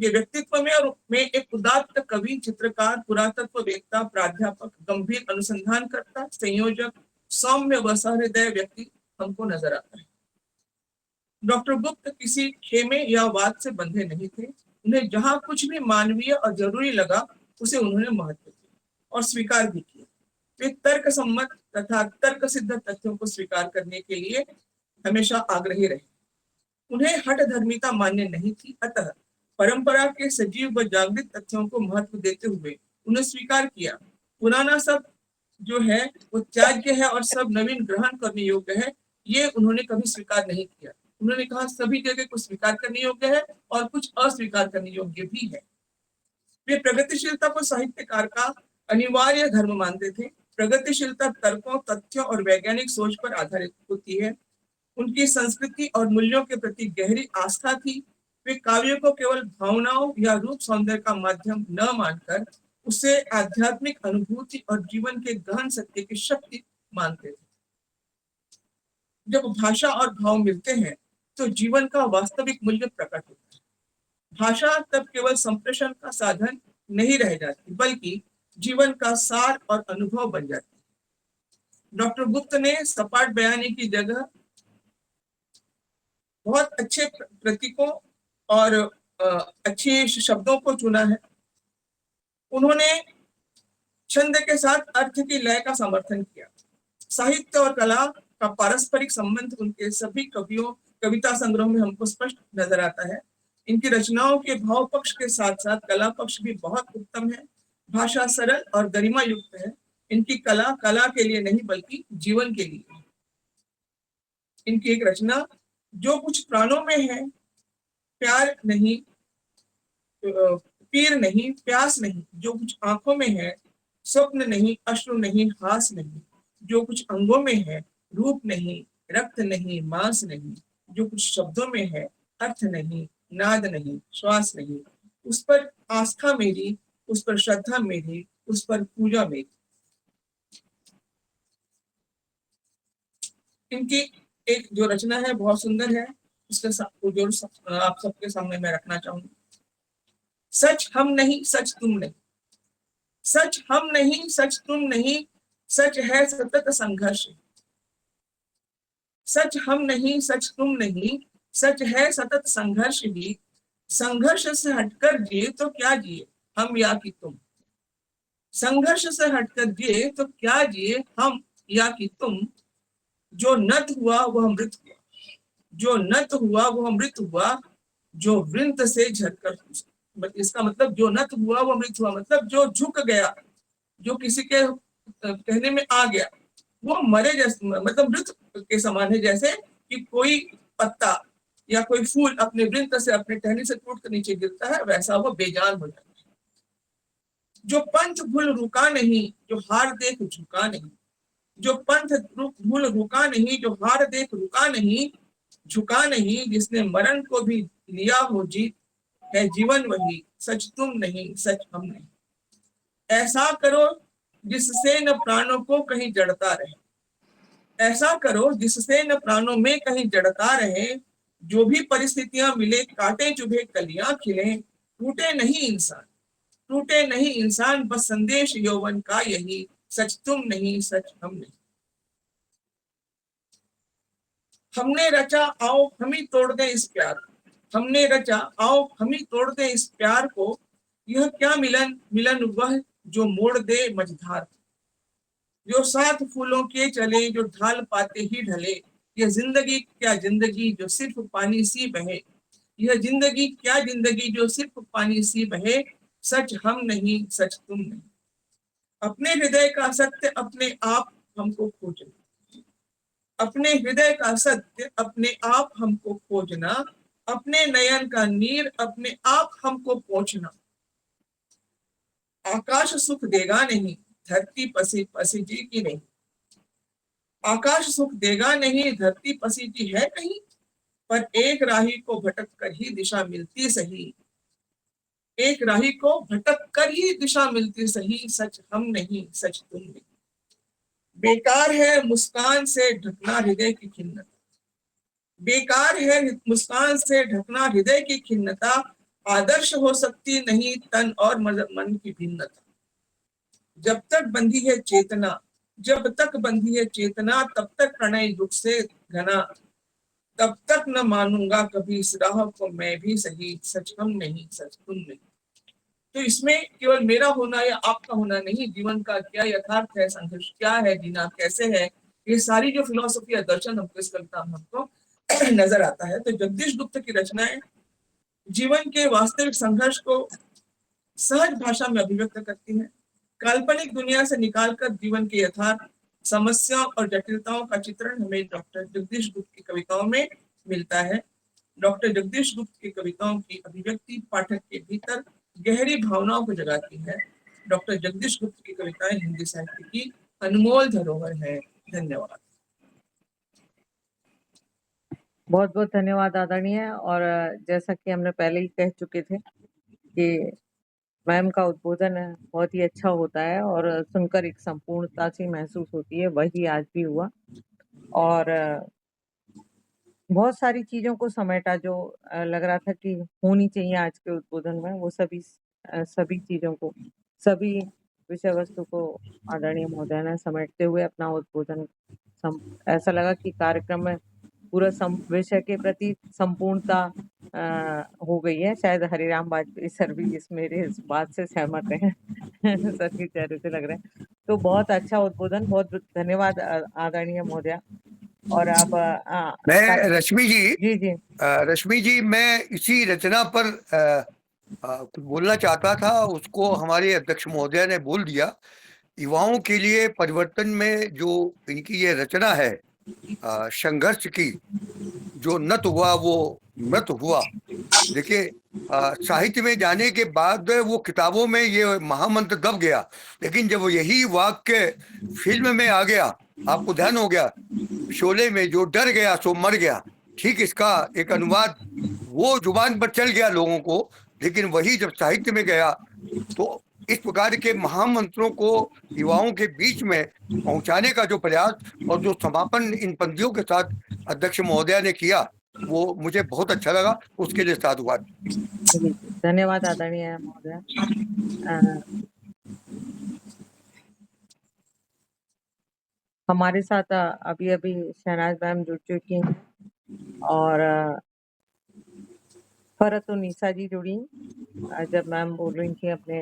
व्यक्तित्व में एक उदात्त कवि, चित्रकार, पुरातत्ववेत्ता, प्राध्यापक, गंभीर अनुसंधानकर्ता, संयोजक, सौम्य व सहृदय व्यक्ति हमको नजर आता है। डॉक्टर गुप्त किसी खेमे या वाद से बंधे नहीं थे। उन्हें जहां कुछ भी मानवीय और जरूरी लगा उसे उन्होंने महत्व दिया और स्वीकार भी किया। वे तर्क सम्मत तथा तर्क सिद्ध तथ्यों को स्वीकार करने के लिए हमेशा आग्रही रहे। उन्हें हठ धर्मिता मान्य नहीं थी, अतः परंपरा के सजीव व जागृत तथ्यों को महत्व देते हुए उन्हें स्वीकार किया। पुराना सब जो है वो त्याज्य है और सब नवीन ग्रहण करने योग्य है, ये उन्होंने कभी स्वीकार नहीं किया। उन्होंने कहा सभी जगह कुछ स्वीकार करने योग्य है और कुछ अस्वीकार करने योग्य भी है। वे प्रगतिशीलता को साहित्यकार का अनिवार्य धर्म मानते थे। प्रगतिशीलता तर्कों, तथ्यों और वैज्ञानिक सोच पर आधारित होती है। उनकी संस्कृति और मूल्यों के प्रति गहरी आस्था थी। वे काव्य को केवल भावनाओं या रूप सौंदर्य का माध्यम न मानकर उसे आध्यात्मिक अनुभूति और जीवन के गहन सत्य की शक्ति मानते थे। जब भाषा और भाव मिलते हैं तो जीवन का वास्तविक मूल्य प्रकट होता है। भाषा तब केवल संप्रेषण का साधन नहीं रह जाती, बल्कि जीवन का सार और अनुभव बन जाती है। डॉक्टर गुप्त ने सपाट बयानी की जगह बहुत अच्छे प्रतीकों और अच्छे शब्दों को चुना है। उन्होंने छंद के साथ अर्थ की लय का समर्थन किया। साहित्य और कला का पारस्परिक संबंध उनके सभी कविता संग्रह में हमको स्पष्ट नजर आता है। इनकी रचनाओं के भाव पक्ष के साथ साथ कला पक्ष भी बहुत उत्तम है। भाषा सरल और गरिमा युक्त है। इनकी कला के लिए नहीं बल्कि जीवन के लिए। इनकी एक रचना जो कुछ प्राणों में है, प्यार नहीं, पीर नहीं, प्यास नहीं, जो कुछ आंखों में है, स्वप्न नहीं, अश्रु नहीं, हास नहीं, जो कुछ अंगों में है, रूप नहीं, रक्त नहीं, मांस नहीं, जो कुछ शब्दों में है, अर्थ नहीं, नाद नहीं, श्वास नहीं, उस पर आस्था मेरी, उस पर श्रद्धा मेरी, उस पर पूजा मेरी। इनकी एक जो रचना है बहुत सुंदर है, उसके जो आप सबके सामने मैं रखना चाहूंगी। सच हम नहीं, सच तुम नहीं, सच हम नहीं, सच तुम नहीं, सच है सतत संघर्ष। सच हम नहीं, सच तुम नहीं, सच है सतत संघर्ष भी। संघर्ष से हटकर जिए तो क्या जिए हम या कि तुम। संघर्ष से हटकर जिए तो क्या जिए हम या कि तुम। जो नत हुआ वह मृत हुआ, जो नत हुआ वह मृत हुआ, जो वृंत से झरकर। इसका मतलब जो नत हुआ वह मृत हुआ, मतलब जो झुक गया, जो किसी के कहने में आ गया, वो मरे जैसे, मतलब मृत के समान है। जैसे कि कोई पत्ता या कोई फूल अपने वृंत से, अपने टहनी से टूट कर नीचे गिरता है, वैसा वो बेजान हो जाता है। जो पंथ भूल रुका नहीं, जो हार देख झुका नहीं, जो पंथ भूल रुका नहीं, जो हार देख रुका नहीं, झुका नहीं, जिसने मरण को भी लिया हो जीत, है जीवन वही, सच तुम नहीं, सच हम नहीं। ऐसा करो जिससे न प्राणों को कहीं जड़ता रहे, ऐसा करो जिससे न प्राणों में कहीं जड़ता रहे। जो भी परिस्थितियां मिले, काटे चुभे कलियां खिले, टूटे नहीं इंसान, टूटे नहीं इंसान, बस संदेश यौवन का यही, सच तुम नहीं, सच हम नहीं। हमने रचा आओ हम ही तोड़ दे इस प्यार, हमने रचा आओ हम ही तोड़ दे इस प्यार को। यह क्या मिलन, मिलन वह जो मोड़ दे मझधार, जो साथ फूलों के चले, जो ढाल पाते ही ढले। यह जिंदगी क्या जिंदगी जो सिर्फ पानी सी बहे, यह जिंदगी क्या जिंदगी जो सिर्फ पानी सी बहे। सच हम नहीं, सच तुम नहीं। अपने हृदय का सत्य अपने आप हमको खोजना, अपने हृदय का सत्य अपने आप हमको खोजना, अपने नयन का नीर अपने आप हमको पहुंचना। आकाश सुख देगा नहीं, धरती पसीजी की नहीं। आकाश सुख देगा नहीं, धरती पसीजी है कहीं, पर एक राही को भटक कर ही दिशा मिलती सही, एक राही को भटक कर ही दिशा मिलती सही। सच हम नहीं, सच तुम नहीं। बेकार है मुस्कान से ढकना हृदय की खिन्नता, बेकार है मुस्कान से ढकना हृदय की खिन्नता। आदर्श हो सकती नहीं तन और मन की भिन्नता। जब तक बंधी है चेतना, जब तक बंधी है चेतना, तब तक प्रणय दुख से घना, तब तक न मानूंगा कभी इस राह को मैं भी सही। सच हम नहीं, सच तुम नहीं। तो इसमें केवल मेरा होना या आपका होना नहीं, जीवन का क्या यथार्थ है, संघर्ष क्या है, जीना कैसे है, ये सारी जो फिलोसफी या दर्शन हमको इस कविता में हमको नजर आता है। तो जगदीश गुप्त की रचनाएं जीवन के वास्तविक संघर्ष को सहज भाषा में अभिव्यक्त करती है। काल्पनिक दुनिया से निकालकर जीवन के यथार्थ समस्याओं और जटिलताओं का चित्रण हमें डॉक्टर जगदीश गुप्त की कविताओं में मिलता है। डॉक्टर जगदीश गुप्त की कविताओं की अभिव्यक्ति पाठक के भीतर गहरी भावनाओं को जगाती है। डॉक्टर जगदीश गुप्त की कविताएं हिंदी साहित्य की अनमोल धरोहर है। धन्यवाद। बहुत बहुत धन्यवाद आदरणीय। और जैसा कि हमने पहले ही कह चुके थे कि मैम का उद्बोधन बहुत ही अच्छा होता है और सुनकर एक संपूर्णता सी महसूस होती है, वही आज भी हुआ। और बहुत सारी चीजों को समेटा जो लग रहा था कि होनी चाहिए आज के उद्बोधन में, वो सभी चीजों को, सभी विषय वस्तु को आदरणीय महोदय ने समेटते हुए अपना उद्बोधन ऐसा लगा कि कार्यक्रम में पूरा विषय के प्रति संपूर्णता हो गई है। शायद हरिराम वाजपेयी सर भी मेरे इस बात से सहमत हैं सर के चेहरे से लग रहा है। तो बहुत अच्छा उद्बोधन, बहुत धन्यवाद आदरणीय महोदया। और अब मैं रश्मि जी जी रश्मि जी, मैं इसी रचना पर कुछ बोलना चाहता था, उसको हमारे अध्यक्ष महोदय ने बोल दिया। युवाओं के लिए परिवर्तन में जो इनकी ये रचना है संघर्ष की, जो नत हुआ वो मृत हुआ। देखिए, साहित्य में जाने के बाद वो किताबों में ये महामंत्र दब गया, लेकिन जब यही वाक्य फिल्म में आ गया, आपको ध्यान हो गया शोले में, जो डर गया सो मर गया, ठीक इसका एक अनुवाद वो जुबान पर चल गया लोगों को, लेकिन वही जब साहित्य में गया तो इस प्रकार के महामंत्रों को युवाओं के बीच में पहुंचाने का जो प्रयास और जो समापन इन पंक्तियों के साथ अध्यक्ष महोदया ने किया, वो मुझे बहुत अच्छा लगा। उसके लिए साधुवाद। धन्यवाद आदरणीय महोदया। हमारे साथ अभी अभी शहनाज मैम जुड़ चुकी हैं और फरत निशा जी जुड़ी। जब मैम बोल रही थी, अपने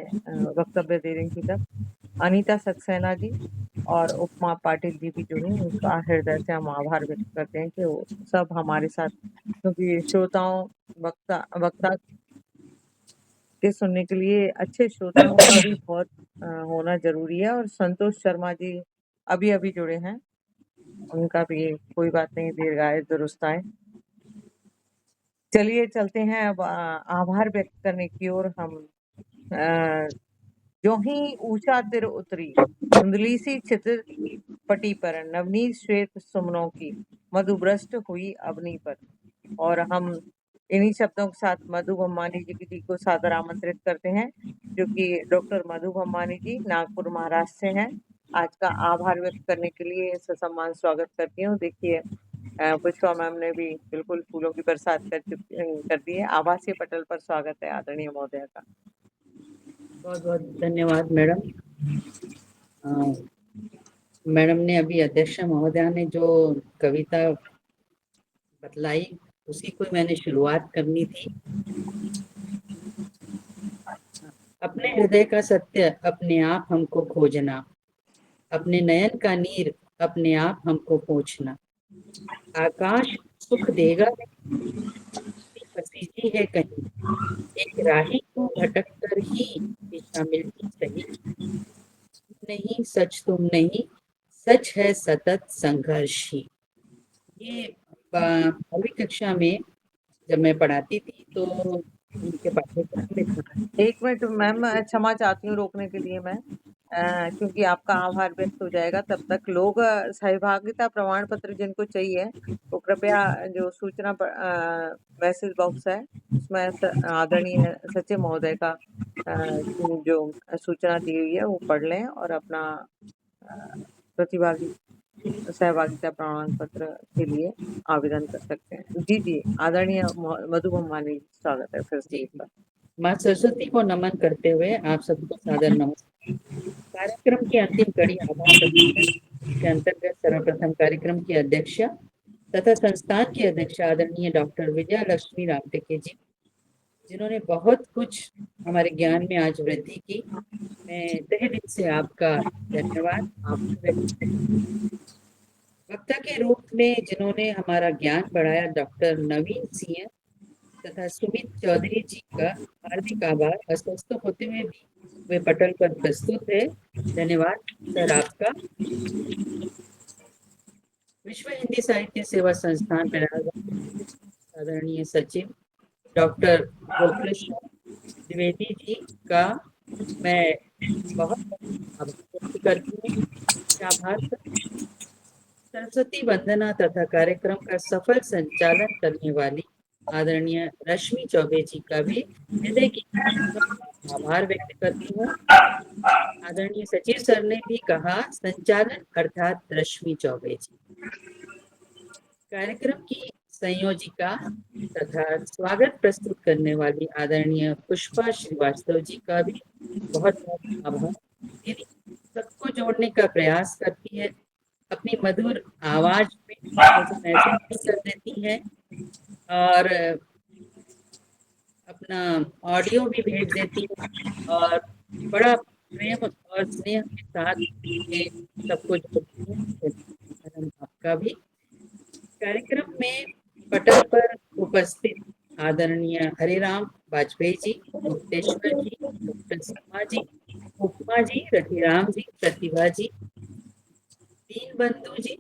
वक्तव्य दे रही थी, तब अनीता सक्सेना जी और उपमा पाटिल जी भी जुड़ी। उनका हृदय से हम आभार व्यक्त करते हैं कि वो सब हमारे साथ, क्योंकि श्रोताओं वक्ता के सुनने के लिए अच्छे श्रोता होना भी बहुत होना जरूरी है। और संतोष शर्मा जी अभी अभी जुड़े हैं, उनका भी कोई बात नहीं, दीर्घायु दुरुस्त आए। चलिए चलते हैं अब आभार व्यक्त करने की ओर। हम जो ही ऊंचा तिर उतरी धुंधली सी छित्र पटी पर, नवनीत श्वेत सुमनों की मधुभ्रष्ट हुई अवनी पर। और हम इन्हीं शब्दों के साथ मधु भम्मानी जी को सादर आमंत्रित करते हैं, जो कि डॉक्टर मधु भम्मानी जी नागपुर महाराष्ट्र से हैं। आज का आभार व्यक्त करने के लिए ससम्मान स्वागत करती हूँ। देखिए, पुष्पा मैम ने भी बिल्कुल फूलों की बरसात कर दी है। आभासीय पटल पर स्वागत है आदरणीय महोदय का। बहुत बहुत धन्यवाद मैडम। मैडम ने अभी अध्यक्ष महोदया ने जो कविता बतलाई, उसी को मैंने शुरुआत करनी थी। अपने हृदय का सत्य अपने आप हमको खोजना, अपने नयन का नीर अपने आप हमको पोंछना। आकाश सुख देगा फसीदी है कहीं, एक राही को भटक कर ही दिशा मिलती सही। नहीं सच तुम नहीं, सच है सतत संघर्ष ही। ये 12वीं कक्षा में जब मैं पढ़ाती थी तो उनके पाठ्यक्रम में था। एक मिनट मैम, क्षमा चाहती हूँ रोकने के लिए मैं, क्योंकि आपका आभार व्यक्त हो जाएगा तब तक लोग सहभागिता प्रमाण पत्र जिनको चाहिए वो कृपया जो सूचना मैसेज बॉक्स है उसमें आदरणीय सचिव महोदय का जो सूचना दी हुई है वो पढ़ लें और अपना सहभागिता प्रमाण पत्र के लिए आवेदन कर सकते हैं। जी आदरणीय मधु भम्मानी, स्वागत है फिर से। माँ सरस्वती को नमन करते हुए आप सबको सादर नमस्कार। कार्यक्रम की अंतिम कड़ी आभार प्रदर्शन के अंतर्गत सर्वप्रथम कार्यक्रम की अध्यक्षा तथा संस्थान की अध्यक्षा आदरणीय डॉक्टर विजया लक्ष्मी रामटेके जी, जिन्होंने बहुत कुछ हमारे ज्ञान में आज वृद्धि की। मैं तहे दिल से आपका धन्यवाद आभार व्यक्त करती हूँ। वक्ता के रूप में जिन्होंने हमारा ज्ञान बढ़ाया, डॉक्टर नवीन सिंह तथा सुमित चौधरी जी का हार्दिक आभार। अस्वस्थ होते हुए भी वे पटल पर प्रस्तुत है। धन्यवाद सर आपका। विश्व हिंदी साहित्य सेवा संस्थान प्रयागराज आदरणीय सचिव डॉक्टर गोकुलेश द्विवेदी जी का मैं बहुत आभार व्यक्त करती हूँ। आभार सर। सरस्वती वंदना तथा कार्यक्रम का सफल संचालन करने वाली आदरणीय रश्मि चौबे जी का भी हृदय की आभार व्यक्त करती हूँ। आदरणीय सचिव सर ने भी कहा संचालन अर्थात रश्मि चौबे जी। कार्यक्रम की संयोजिका तथा स्वागत प्रस्तुत करने वाली आदरणीय पुष्पा श्रीवास्तव जी का भी बहुत बहुत आभार। दीदी सबको जोड़ने का प्रयास करती है, अपनी मधुर आवाज में मुझे मैसेज कर देती है और अपना ऑडियो भी भेज देती है और बड़ा प्रेम और स्नेह के साथ ये सबको जोड़ती है। आपका भी कार्यक्रम में पटल पर उपस्थित आदरणीय हरिराम वाजपेयी जी, गुप्तेश्वर जी, डॉक्टर सीमा जी, उपमा जी, रतिराम जी, प्रतिभा जी, दीन बंधु जी,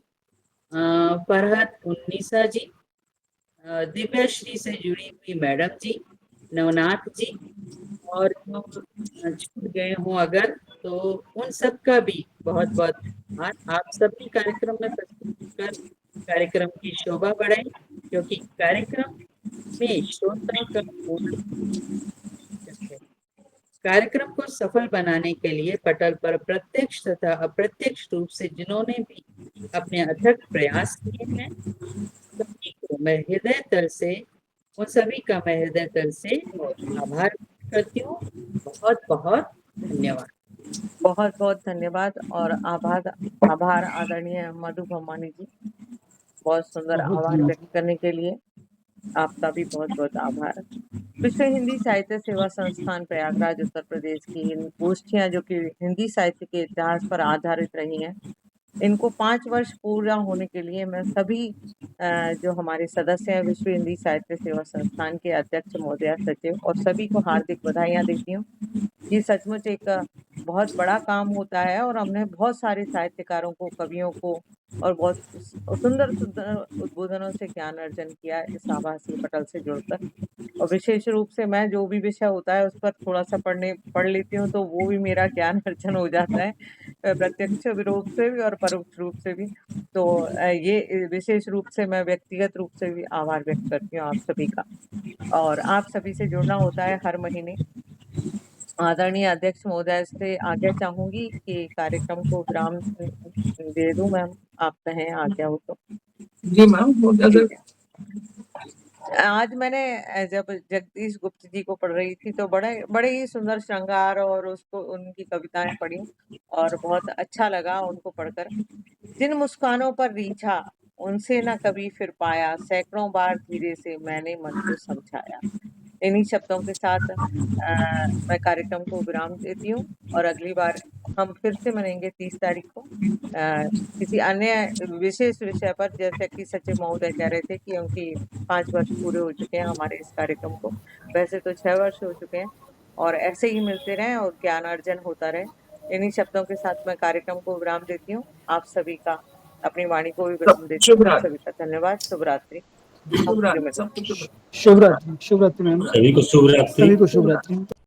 फरहत उन्नीसा जी, दिव्याश्री से जुड़ी हुई मैडम जी, नवनाथ जी, और जो छूट गए हों अगर तो उन सब का भी बहुत बहुत आभार। आप सभी कार्यक्रम में प्रस्तुत कर कार्यक्रम की शोभा बढ़ाई, क्योंकि कार्यक्रम में श्रोता का पूर्ण है। कार्यक्रम को सफल बनाने के लिए पटल पर प्रत्यक्ष तथा अप्रत्यक्ष रूप से जिन्होंने भी अपने अथक प्रयास किए हैं, सभी को मैं हृदय तल से उन सभी का मैं हृदय तल से आभार करती हूँ। बहुत बहुत धन्यवाद। बहुत बहुत धन्यवाद और आभार आदरणीय मधु भमानी जी, बहुत सुंदर आभार व्यक्त करने के लिए आपका भी बहुत बहुत आभार। विश्व हिंदी साहित्य सेवा संस्थान प्रयागराज उत्तर प्रदेश की इन गोष्ठियां जो कि हिंदी साहित्य के इतिहास पर आधारित रही हैं, इनको 5 वर्ष पूरा होने के लिए मैं सभी जो हमारे सदस्य हैं विश्व हिंदी साहित्य सेवा संस्थान के अध्यक्ष महोदया, सचिव और सभी को हार्दिक बधाइयाँ देती हूँ। ये सचमुच एक बहुत बड़ा काम होता है और हमने बहुत सारे साहित्यकारों को, कवियों को और बहुत सुंदर सुंदर उद्बोधनों से ज्ञान अर्जन किया इस आभासी पटल से जुड़कर। और विशेष रूप से मैं जो भी विषय होता है उस पर थोड़ा सा पढ़ लेती हूँ, तो वो भी मेरा ज्ञान अर्जन हो जाता है, प्रत्यक्ष रूप से भी और परोक्ष रूप से भी। तो ये विशेष रूप से मैं व्यक्तिगत रूप से भी आभार व्यक्त करती हूँ आप सभी का। और आप सभी से जुड़ना होता है हर महीने। आदरणीय अध्यक्ष महोदय से आज्ञा चाहूंगी कि कार्यक्रम को विराम दे दूं। मैम आप कहें आज्ञा हो तो। जी मैम। आज मैंने जब जगदीश गुप्त जी को पढ़ रही थी तो बड़े ही सुंदर श्रृंगार और उसको उनकी कविताएं पढ़ी और बहुत अच्छा लगा उनको पढ़कर। जिन मुस्कानों पर रीझा उनसे न कभी फिर पाया, सैकड़ों बार धीरे से मैंने मन को समझाया। इन्हीं शब्दों के साथ मैं कार्यक्रम को विराम देती हूँ और अगली बार हम फिर से मिलेंगे 30 तारीख को किसी अन्य विशेष विषय पर। जैसे कि सचिव महोदय कह रहे थे कि उनकी 5 वर्ष पूरे हो चुके हैं हमारे इस कार्यक्रम को, वैसे तो 6 वर्ष हो चुके हैं और ऐसे ही मिलते रहें और ज्ञान अर्जन होता रहे। इन्हीं शब्दों के साथ मैं कार्यक्रम को विराम देती हूँ। आप सभी का, अपनी वाणी को भी विराम देती हूँ। सभी का धन्यवाद। शुभ रात्रि। शुभ रात्रि। शुभ रात्रि मैम। सभी को शुभ रात्रि। सभी को शुभ रात्रि।